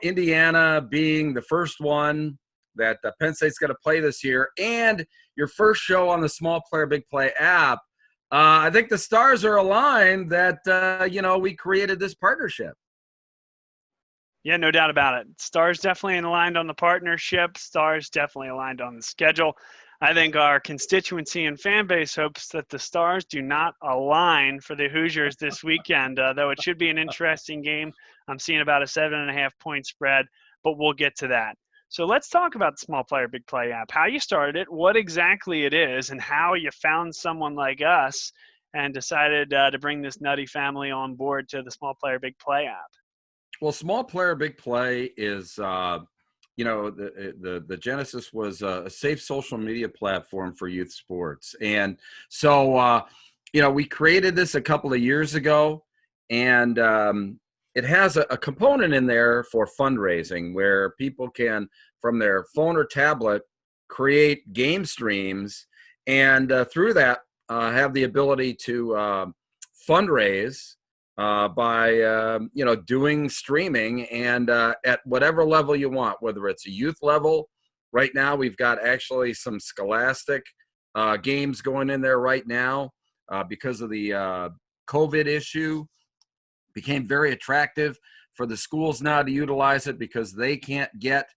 Indiana being the first one that Penn State's going to play this year and your first show on the Small Player Big Play app, I think the stars are aligned that, we created this partnership. Yeah, no doubt about it. Stars definitely aligned on the partnership. Stars definitely aligned on the schedule. I think our constituency and fan base hopes that the stars do not align for the Hoosiers this weekend, though it should be an interesting game. I'm seeing about a 7.5 point spread, but we'll get to that. So let's talk about the Small Player Big Play app, how you started it, what exactly it is, and how you found someone like us and decided to bring this nutty family on board to the Small Player Big Play app. Well, Small Player Big Play is, the genesis was a safe social media platform for youth sports. And so, we created this a couple of years ago, and it has a component in there for fundraising where people can, from their phone or tablet, create game streams and through that have the ability to fundraise by doing streaming and at whatever level you want, whether it's a youth level. Right now we've got actually some scholastic games going in there right now because of the COVID issue. Became very attractive for the schools now to utilize it because they can't get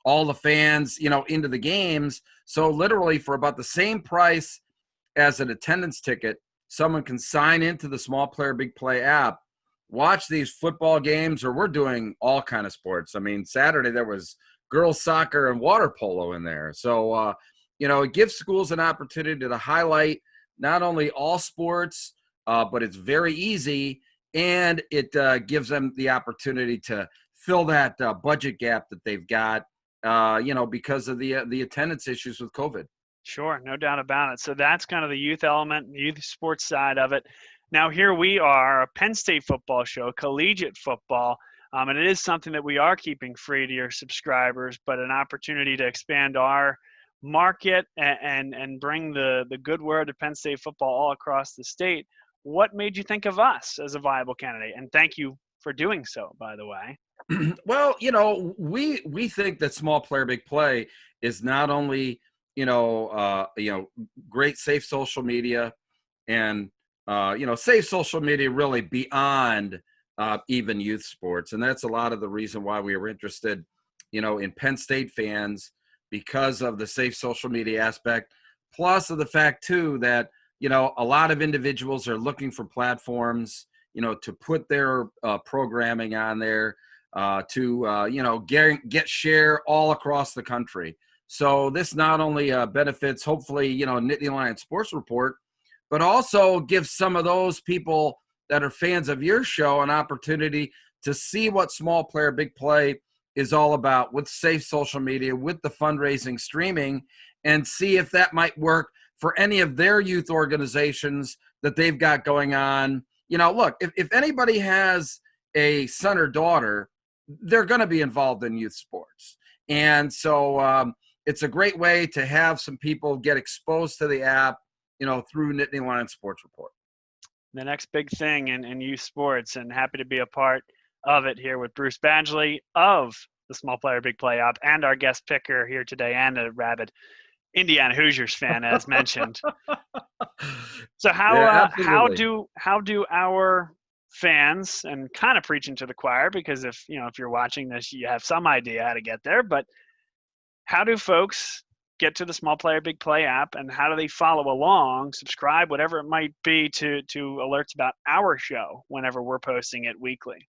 all the fans into the games. So literally for about the same price as an attendance ticket, someone can sign into the Small Player Big Play app, watch these football games, or we're doing all kind of sports. I mean, Saturday there was girls soccer and water polo in there. So, it gives schools an opportunity to highlight not only all sports, but it's very easy, and it gives them the opportunity to fill that budget gap that they've got, because of the attendance issues with COVID. Sure, no doubt about it. So that's kind of the youth element, the youth sports side of it. Now here we are, a Penn State football show, collegiate football, and it is something that we are keeping free to your subscribers, but an opportunity to expand our market and bring the good word of Penn State football all across the state. What made you think of us as a viable candidate? And thank you for doing so, by the way. Well, we think that Small Player Big Play is not only great safe social media and safe social media really beyond even youth sports. And that's a lot of the reason why we were interested, in Penn State fans, because of the safe social media aspect, plus of the fact too that, a lot of individuals are looking for platforms, to put their programming on there, to get share all across the country. So this not only benefits, hopefully, Nittany Lion Sports Report, but also gives some of those people that are fans of your show an opportunity to see what small player, big play is all about with safe social media, with the fundraising streaming, and see if that might work for any of their youth organizations that they've got going on. Look, if anybody has a son or daughter, they're going to be involved in youth sports. And so it's a great way to have some people get exposed to the app, through Nittany Lion Sports Report. The next big thing in youth sports, and happy to be a part of it here with Bruce Badgley of the Small Player Big Play app, and our guest picker here today, and a rabid Indiana Hoosiers fan, as mentioned. So how do our fans, and kind of preaching to the choir, because if you're watching this, you have some idea how to get there, but how do folks get to the Small Player Big Play app, and how do they follow along, subscribe, whatever it might be, to alerts about our show whenever we're posting it weekly?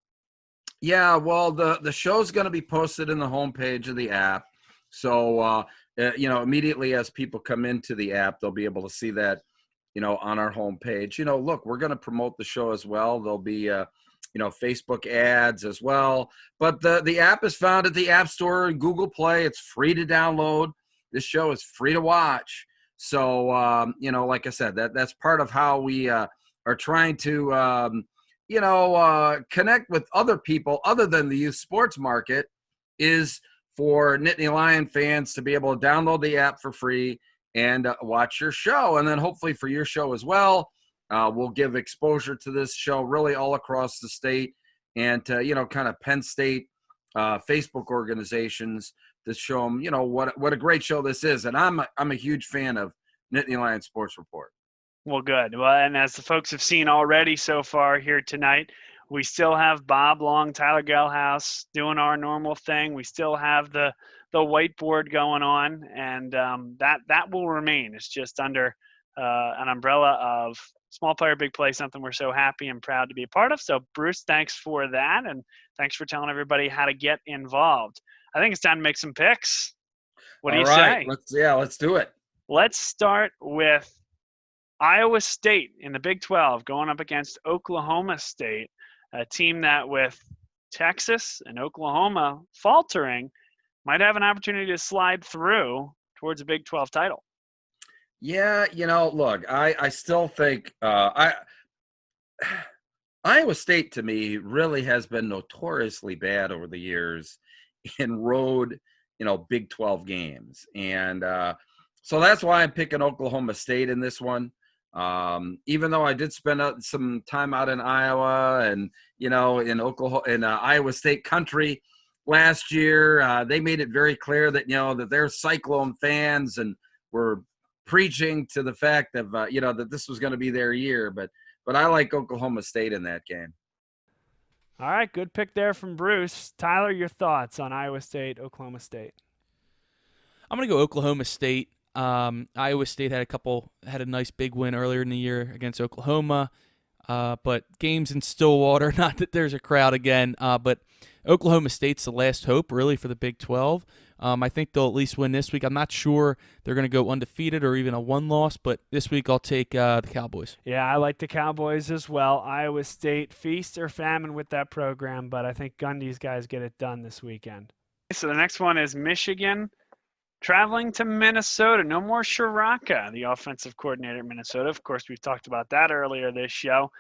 Yeah, well, the show's going to be posted in the homepage of the app. So, immediately as people come into the app, they'll be able to see that, on our homepage. Look, we're going to promote the show as well. There'll be, Facebook ads as well. But the app is found at the App Store and Google Play. It's free to download. This show is free to watch. So, like I said, that's part of how we are trying to, connect with other people other than the youth sports market, is for Nittany Lion fans to be able to download the app for free and watch your show. And then hopefully for your show as well, we'll give exposure to this show really all across the state, and to, kind of Penn State Facebook organizations to show them, what a great show this is. And I'm a huge fan of Nittany Lion Sports Report. Well, good. Well, and as the folks have seen already so far here tonight, we still have Bob Long, Tyler Gehlhaus doing our normal thing. We still have the whiteboard going on, and that will remain. It's just under an umbrella of Small Player Big Play, something we're so happy and proud to be a part of. So, Bruce, thanks for that, and thanks for telling everybody how to get involved. I think it's time to make some picks. What do you say? Let's do it. Let's start with Iowa State in the Big 12 going up against Oklahoma State, a team that, with Texas and Oklahoma faltering, might have an opportunity to slide through towards a Big 12 title. Yeah, look, I still think Iowa State, to me, really has been notoriously bad over the years in road, Big 12 games. And so that's why I'm picking Oklahoma State in this one. Even though I did spend some time out in Iowa and, in Iowa State country last year, they made it very clear that, that they're Cyclone fans and were preaching to the fact of, that this was going to be their year. But I like Oklahoma State in that game. All right, good pick there from Bruce. Tyler, your thoughts on Iowa State, Oklahoma State? I'm going to go Oklahoma State. Iowa State had a nice big win earlier in the year against Oklahoma, but games in Stillwater, not that there's a crowd again, but Oklahoma State's the last hope really for the Big 12. I think they'll at least win this week. I'm not sure they're going to go undefeated or even a one-loss, but this week I'll take the Cowboys. Yeah, I like the Cowboys as well. Iowa State, feast or famine with that program, but I think Gundy's guys get it done this weekend. So the next one is Michigan traveling to Minnesota. No more Ciarocca, the offensive coordinator at Minnesota. Of course, we've talked about that earlier this show.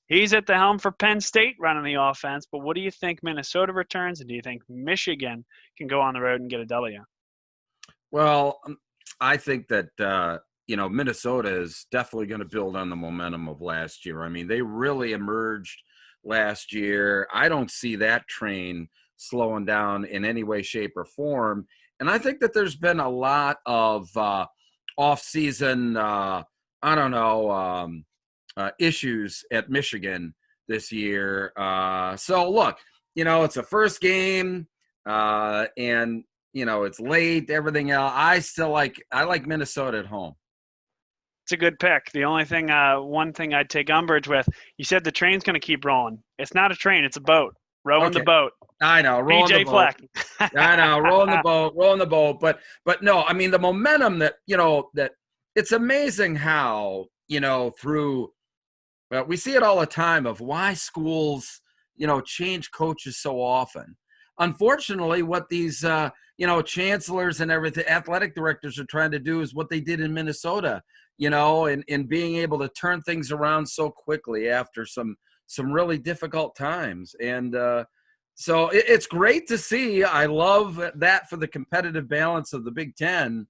He's at the helm for Penn State running the offense, but what do you think Minnesota returns, and do you think Michigan can go on the road and get a W? Well, I think that, Minnesota is definitely going to build on the momentum of last year. I mean, they really emerged last year. I don't see that train slowing down in any way, shape, or form. And I think that there's been a lot of off-season, issues at Michigan this year. So look, it's a first game, and it's late. Everything else, I like Minnesota at home. It's a good pick. The only thing, one thing I'd take umbrage with, you said the train's going to keep rolling. It's not a train; it's a boat. Rowing the boat. I know, rolling the boat. Fleck. I know, rolling the boat. But no, I mean the momentum that that it's amazing how through. Well, we see it all the time of why schools change coaches so often. Unfortunately, what these chancellors and everything, athletic directors are trying to do is what they did in Minnesota. And being able to turn things around so quickly after some really difficult times. And so it's great to see. I love that for the competitive balance of the Big Ten.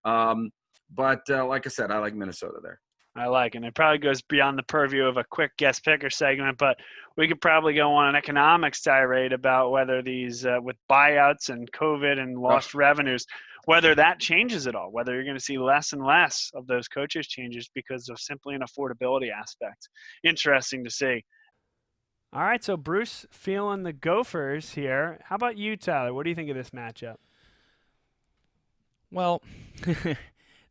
But like I said, I like Minnesota there. I like it. And it probably goes beyond the purview of a quick guest picker segment, but we could probably go on an economics tirade about whether these, with buyouts and COVID and lost revenues, whether that changes at all, whether you're going to see less and less of those coaches changes because of simply an affordability aspect. Interesting to see. All right, so Bruce feeling the Gophers here. How about you, Tyler? What do you think of this matchup? Well,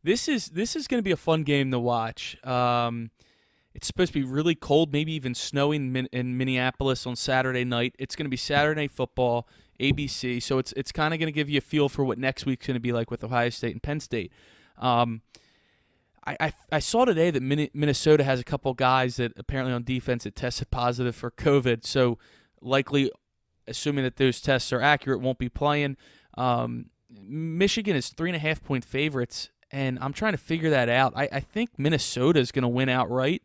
this is going to be a fun game to watch. It's supposed to be really cold, maybe even snowing in Minneapolis on Saturday night. It's going to be Saturday Night Football, ABC, so it's kind of going to give you a feel for what next week's going to be like with Ohio State and Penn State. I saw today that Minnesota has a couple guys that apparently on defense that tested positive for COVID, so likely, assuming that those tests are accurate, won't be playing. Michigan is 3.5-point favorites, and I'm trying to figure that out. I think Minnesota is going to win outright.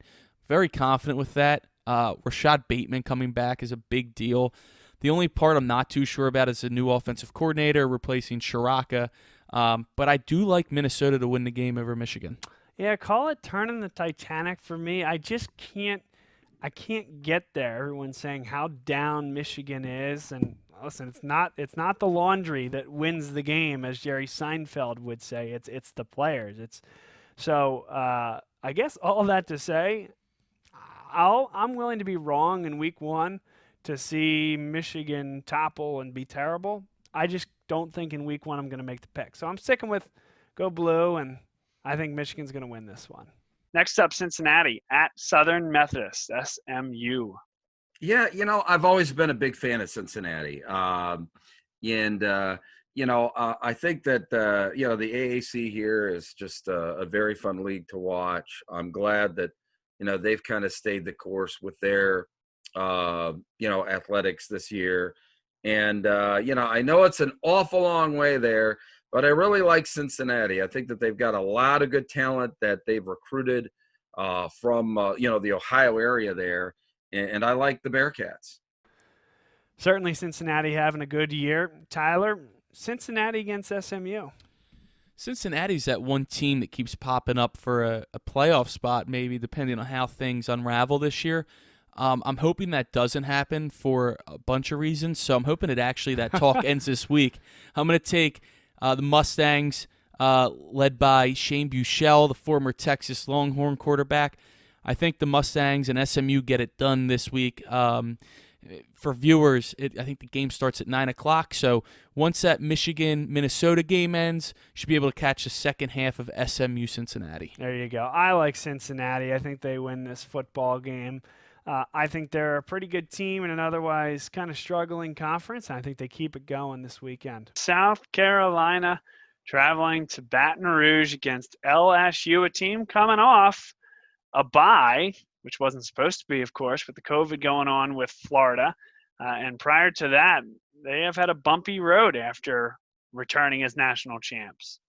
Very confident with that. Rashad Bateman coming back is a big deal. The only part I'm not too sure about is the new offensive coordinator replacing Ciarocca. But I do like Minnesota to win the game over Michigan. Yeah, call it turning the Titanic for me. I just can't get there. Everyone's saying how down Michigan is, and listen, it's not the laundry that wins the game, as Jerry Seinfeld would say. It's the players. I guess all that to say, I'm willing to be wrong in week one to see Michigan topple and be terrible. I just don't think in week one I'm going to make the pick. So I'm sticking with go blue, and I think Michigan's going to win this one. Next up, Cincinnati at Southern Methodist, SMU. Yeah, I've always been a big fan of Cincinnati. I think that, the AAC here is just a very fun league to watch. I'm glad that, they've kind of stayed the course with their, athletics this year. And, I know it's an awful long way there, but I really like Cincinnati. I think that they've got a lot of good talent that they've recruited from, the Ohio area there. And I like the Bearcats. Certainly Cincinnati having a good year. Tyler, Cincinnati against SMU. Cincinnati's that one team that keeps popping up for a playoff spot, maybe, depending on how things unravel this year. I'm hoping that doesn't happen for a bunch of reasons, so I'm hoping that talk ends this week. I'm going to take the Mustangs, led by Shane Buechele, the former Texas Longhorn quarterback. I think the Mustangs and SMU get it done this week. For viewers, I think the game starts at 9 o'clock. So once that Michigan-Minnesota game ends, you should be able to catch the second half of SMU-Cincinnati. There you go. I like Cincinnati. I think they win this football game. I think they're a pretty good team in an otherwise kind of struggling conference. I think they keep it going this weekend. South Carolina traveling to Baton Rouge against LSU, a team coming off a bye, which wasn't supposed to be, of course, with the COVID going on with Florida. And prior to that, they have had a bumpy road after returning as national champs.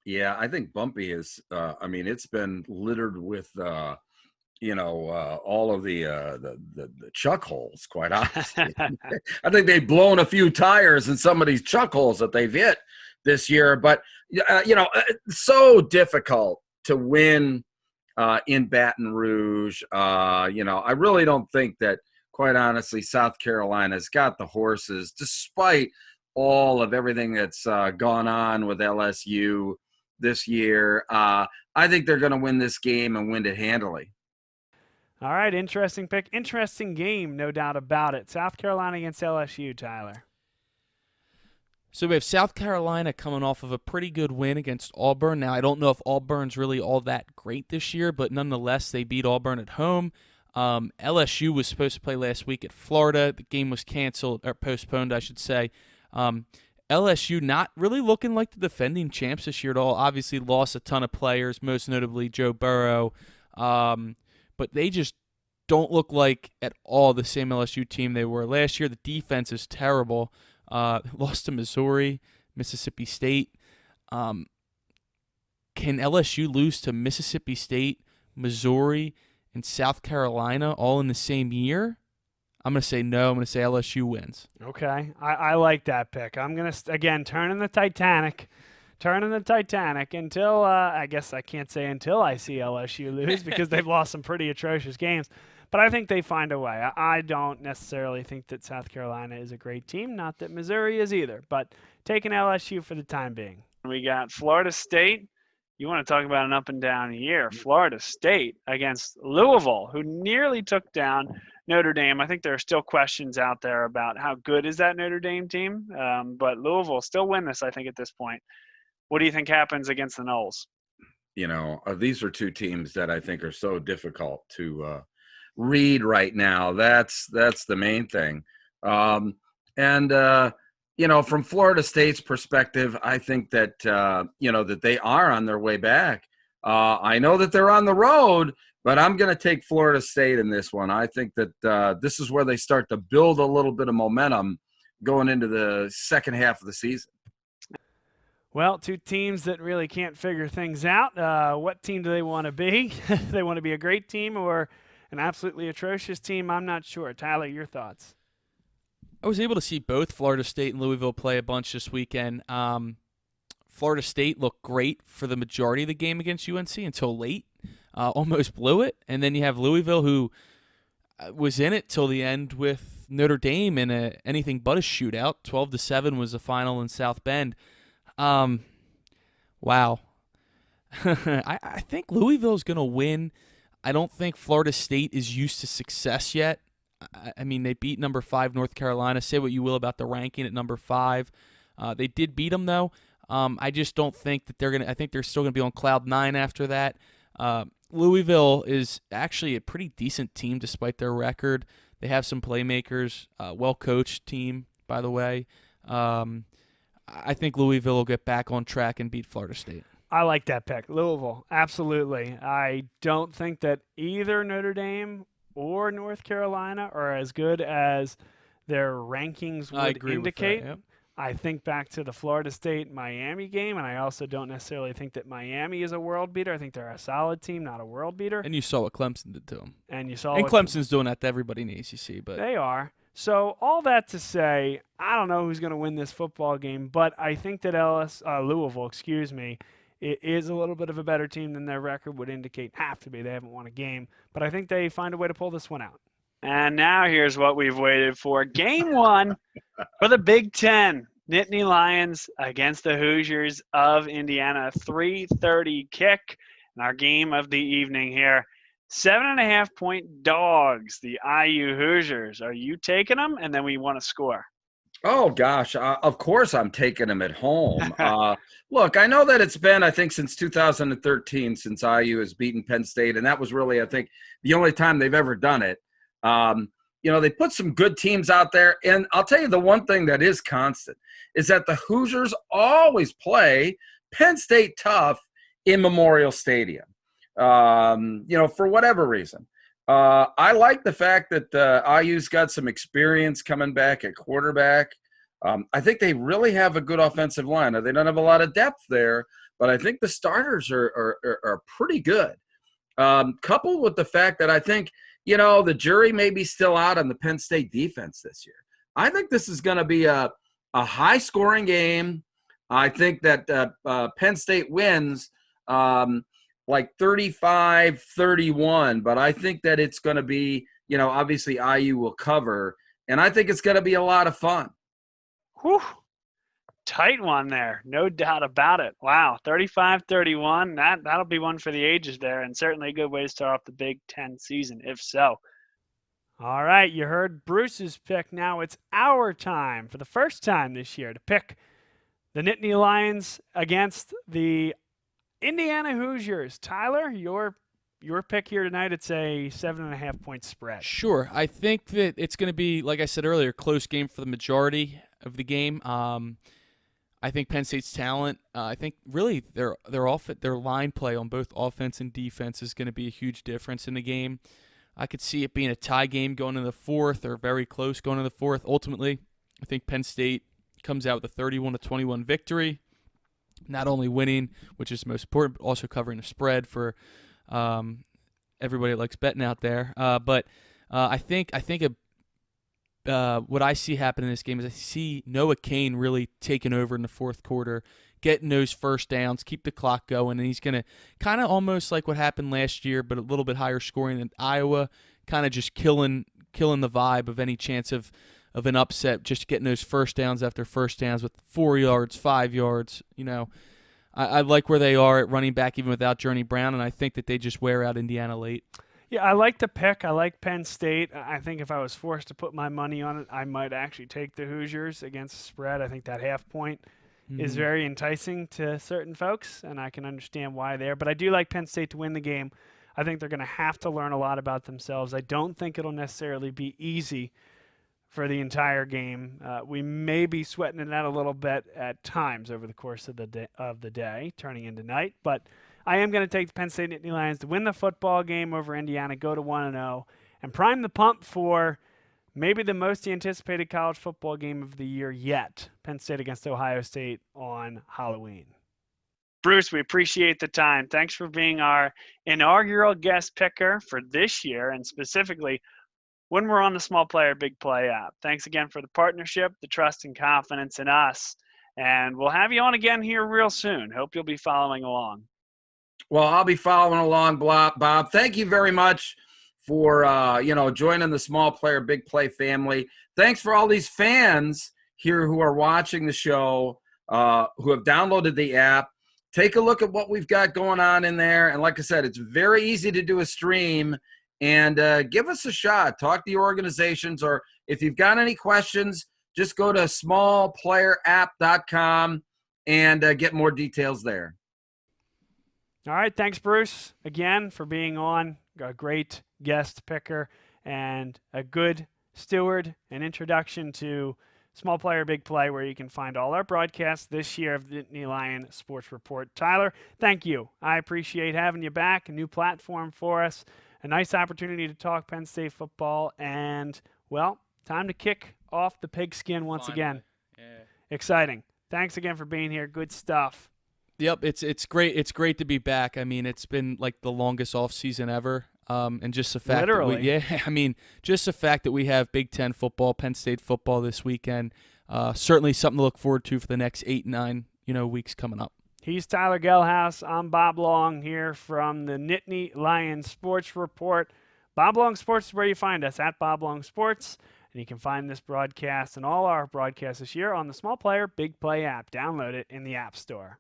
Yeah, I think bumpy is, it's been littered with, all of the chuck holes, quite honestly. I think they've blown a few tires in some of these chuck holes that they've hit this year. But, so difficult to win in Baton Rouge. I really don't think that, quite honestly, South Carolina's got the horses, despite all of everything that's gone on with LSU this year. I think they're going to win this game and win it handily. All right, interesting pick. Interesting game, no doubt about it. South Carolina against LSU, Tyler. So we have South Carolina coming off of a pretty good win against Auburn. Now, I don't know if Auburn's really all that great this year, but nonetheless, they beat Auburn at home. LSU was supposed to play last week at Florida. The game was canceled, or postponed, I should say. LSU not really looking like the defending champs this year at all. Obviously lost a ton of players, most notably Joe Burrow. But they just don't look like at all the same LSU team they were last year. The defense is terrible. Lost to Missouri, Mississippi State. Can LSU lose to Mississippi State, Missouri, and South Carolina all in the same year? I'm going to say no. I'm going to say LSU wins. Okay. I like that pick. I'm going to, again, turning the Titanic until, I guess I can't say until I see LSU lose because they've lost some pretty atrocious games. But I think they find a way. I don't necessarily think that South Carolina is a great team, not that Missouri is either, but taking LSU for the time being. We got Florida State. You want to talk about an up and down year. Florida State against Louisville, who nearly took down Notre Dame. I think there are still questions out there about how good is that Notre Dame team, but Louisville still win this, I think, at this point. What do you think happens against the Noles? You know, these are two teams that I think are so difficult to read right now. That's the main thing. You know, from Florida State's perspective, I think that, you know, that they are on their way back. I know that they're on the road, but I'm going to take Florida State in this one. I think that this is where they start to build a little bit of momentum going into the second half of the season. Well, two teams that really can't figure things out. What team do they want to be? They want to be a great team or an absolutely atrocious team? I'm not sure. Tyler, your thoughts? I was able to see both Florida State and Louisville play a bunch this weekend. Florida State looked great for the majority of the game against UNC until late. Almost blew it. And then you have Louisville, who was in it till the end with Notre Dame in a anything but a shootout. 12-7 was the final in South Bend. Wow. I think Louisville's going to win. I don't think Florida State is used to success yet. I mean, they beat number 5 North Carolina. Say what you will about the ranking at number 5. They did beat them, though. I just don't think that they're going to – I think they're still going to be on cloud 9 after that. Louisville is actually a pretty decent team despite their record. They have some playmakers, well-coached team, by the way. I think Louisville will get back on track and beat Florida State. I like that pick. Louisville, absolutely. I don't think that either Notre Dame or North Carolina are as good as their rankings would indicate. With that, yep. I think back to the Florida State-Miami game, and I also don't necessarily think that Miami is a world beater. I think they're a solid team, not a world beater. And you saw what Clemson did to them. And Clemson's doing that to everybody in the ACC. But they are. So all that to say, I don't know who's going to win this football game, but I think that Louisville, it is a little bit of a better team than their record would indicate. Have to be. They haven't won a game. But I think they find a way to pull this one out. And now here's what we've waited for. Game 1 for the Big Ten. Nittany Lions against the Hoosiers of Indiana. 3:30 kick. And our game of the evening here. 7.5-point dogs, the IU Hoosiers. Are you taking them? And then we want to score. Oh, gosh. Of course I'm taking them at home. Look, I know that it's been, I think, since 2013 since IU has beaten Penn State, and that was really, I think, the only time they've ever done it. You know, they put some good teams out there, and I'll tell you the one thing that is constant is that the Hoosiers always play Penn State tough in Memorial Stadium, you know, for whatever reason. I like the fact that IU's got some experience coming back at quarterback. I think they really have a good offensive line. Now, they don't have a lot of depth there, but I think the starters are pretty good. Coupled with the fact that I think, you know, the jury may be still out on the Penn State defense this year. I think this is going to be a high-scoring game. I think that Penn State wins like 35-31, but I think that it's going to be, you know, obviously IU will cover, and I think it's going to be a lot of fun. Whew. Tight one there, no doubt about it. Wow, 35-31. That'll be one for the ages there, and certainly a good way to start off the Big Ten season, if so. All right, you heard Bruce's pick. Now it's our time, for the first time this year, to pick the Nittany Lions against the Indiana Hoosiers. Tyler, your pick here tonight, it's a 7.5-point spread. Sure. I think that it's going to be, like I said earlier, a close game for the majority of the game. I think Penn State's talent, I think really their line play on both offense and defense is going to be a huge difference in the game. I could see it being a tie game going into the fourth, or very close going into the fourth. Ultimately, I think Penn State comes out with a 31-21 victory, not only winning, which is most important, but also covering the spread for everybody that likes betting out there. But I think what I see happen in this game is I see Noah Cain really taking over in the fourth quarter, getting those first downs, keep the clock going, and he's going to kind of almost like what happened last year, but a little bit higher scoring than Iowa, kind of just killing the vibe of any chance of an upset, just getting those first downs after first downs with 4 yards, 5 yards. I like where they are at running back even without Journey Brown, and I think that they just wear out Indiana late. Yeah, I like the pick. I like Penn State. I think if I was forced to put my money on it, I might actually take the Hoosiers against the spread. I think that half point is very enticing to certain folks, and I can understand why there. But I do like Penn State to win the game. I think they're going to have to learn a lot about themselves. I don't think it'll necessarily be easy for the entire game. We may be sweating it out a little bit at times over the course of the day, turning into night. But I am going to take the Penn State Nittany Lions to win the football game over Indiana, go to 1-0, and prime the pump for maybe the most anticipated college football game of the year yet, Penn State against Ohio State on Halloween. Bruce, we appreciate the time. Thanks for being our inaugural guest picker for this year, and specifically when we're on the Small Player Big Play app. Thanks again for the partnership, the trust and confidence in us, and we'll have you on again here real soon. Hope you'll be following along. Well, I'll be following along, Bob. Thank you very much for joining the Small Player Big Play family. Thanks for all these fans here who are watching the show, who have downloaded the app. Take a look at what we've got going on in there. And like I said, it's very easy to do a stream. And give us a shot. Talk to your organizations, or if you've got any questions, just go to smallplayerapp.com and get more details there. All right, thanks, Bruce, again for being on. A great guest picker and a good steward and introduction to Small Player Big Play, where you can find all our broadcasts this year of the Nittany Lion Sports Report. Tyler, thank you. I appreciate having you back, a new platform for us, a nice opportunity to talk Penn State football, and, well, time to kick off the pigskin once again. Yeah. Exciting. Thanks again for being here. Good stuff. Yep, it's great. It's great to be back. I mean, it's been like the longest off season ever. And just the fact Literally. just the fact that we have Big Ten football, Penn State football this weekend, certainly something to look forward to for the next 8-9 weeks coming up. He's Tyler Gehlhaus. I'm Bob Long here from the Nittany Lion Sports Report. Bob Long Sports is where you find us, at Bob Long Sports. And you can find this broadcast and all our broadcasts this year on the Small Player Big Play app. Download it in the App Store.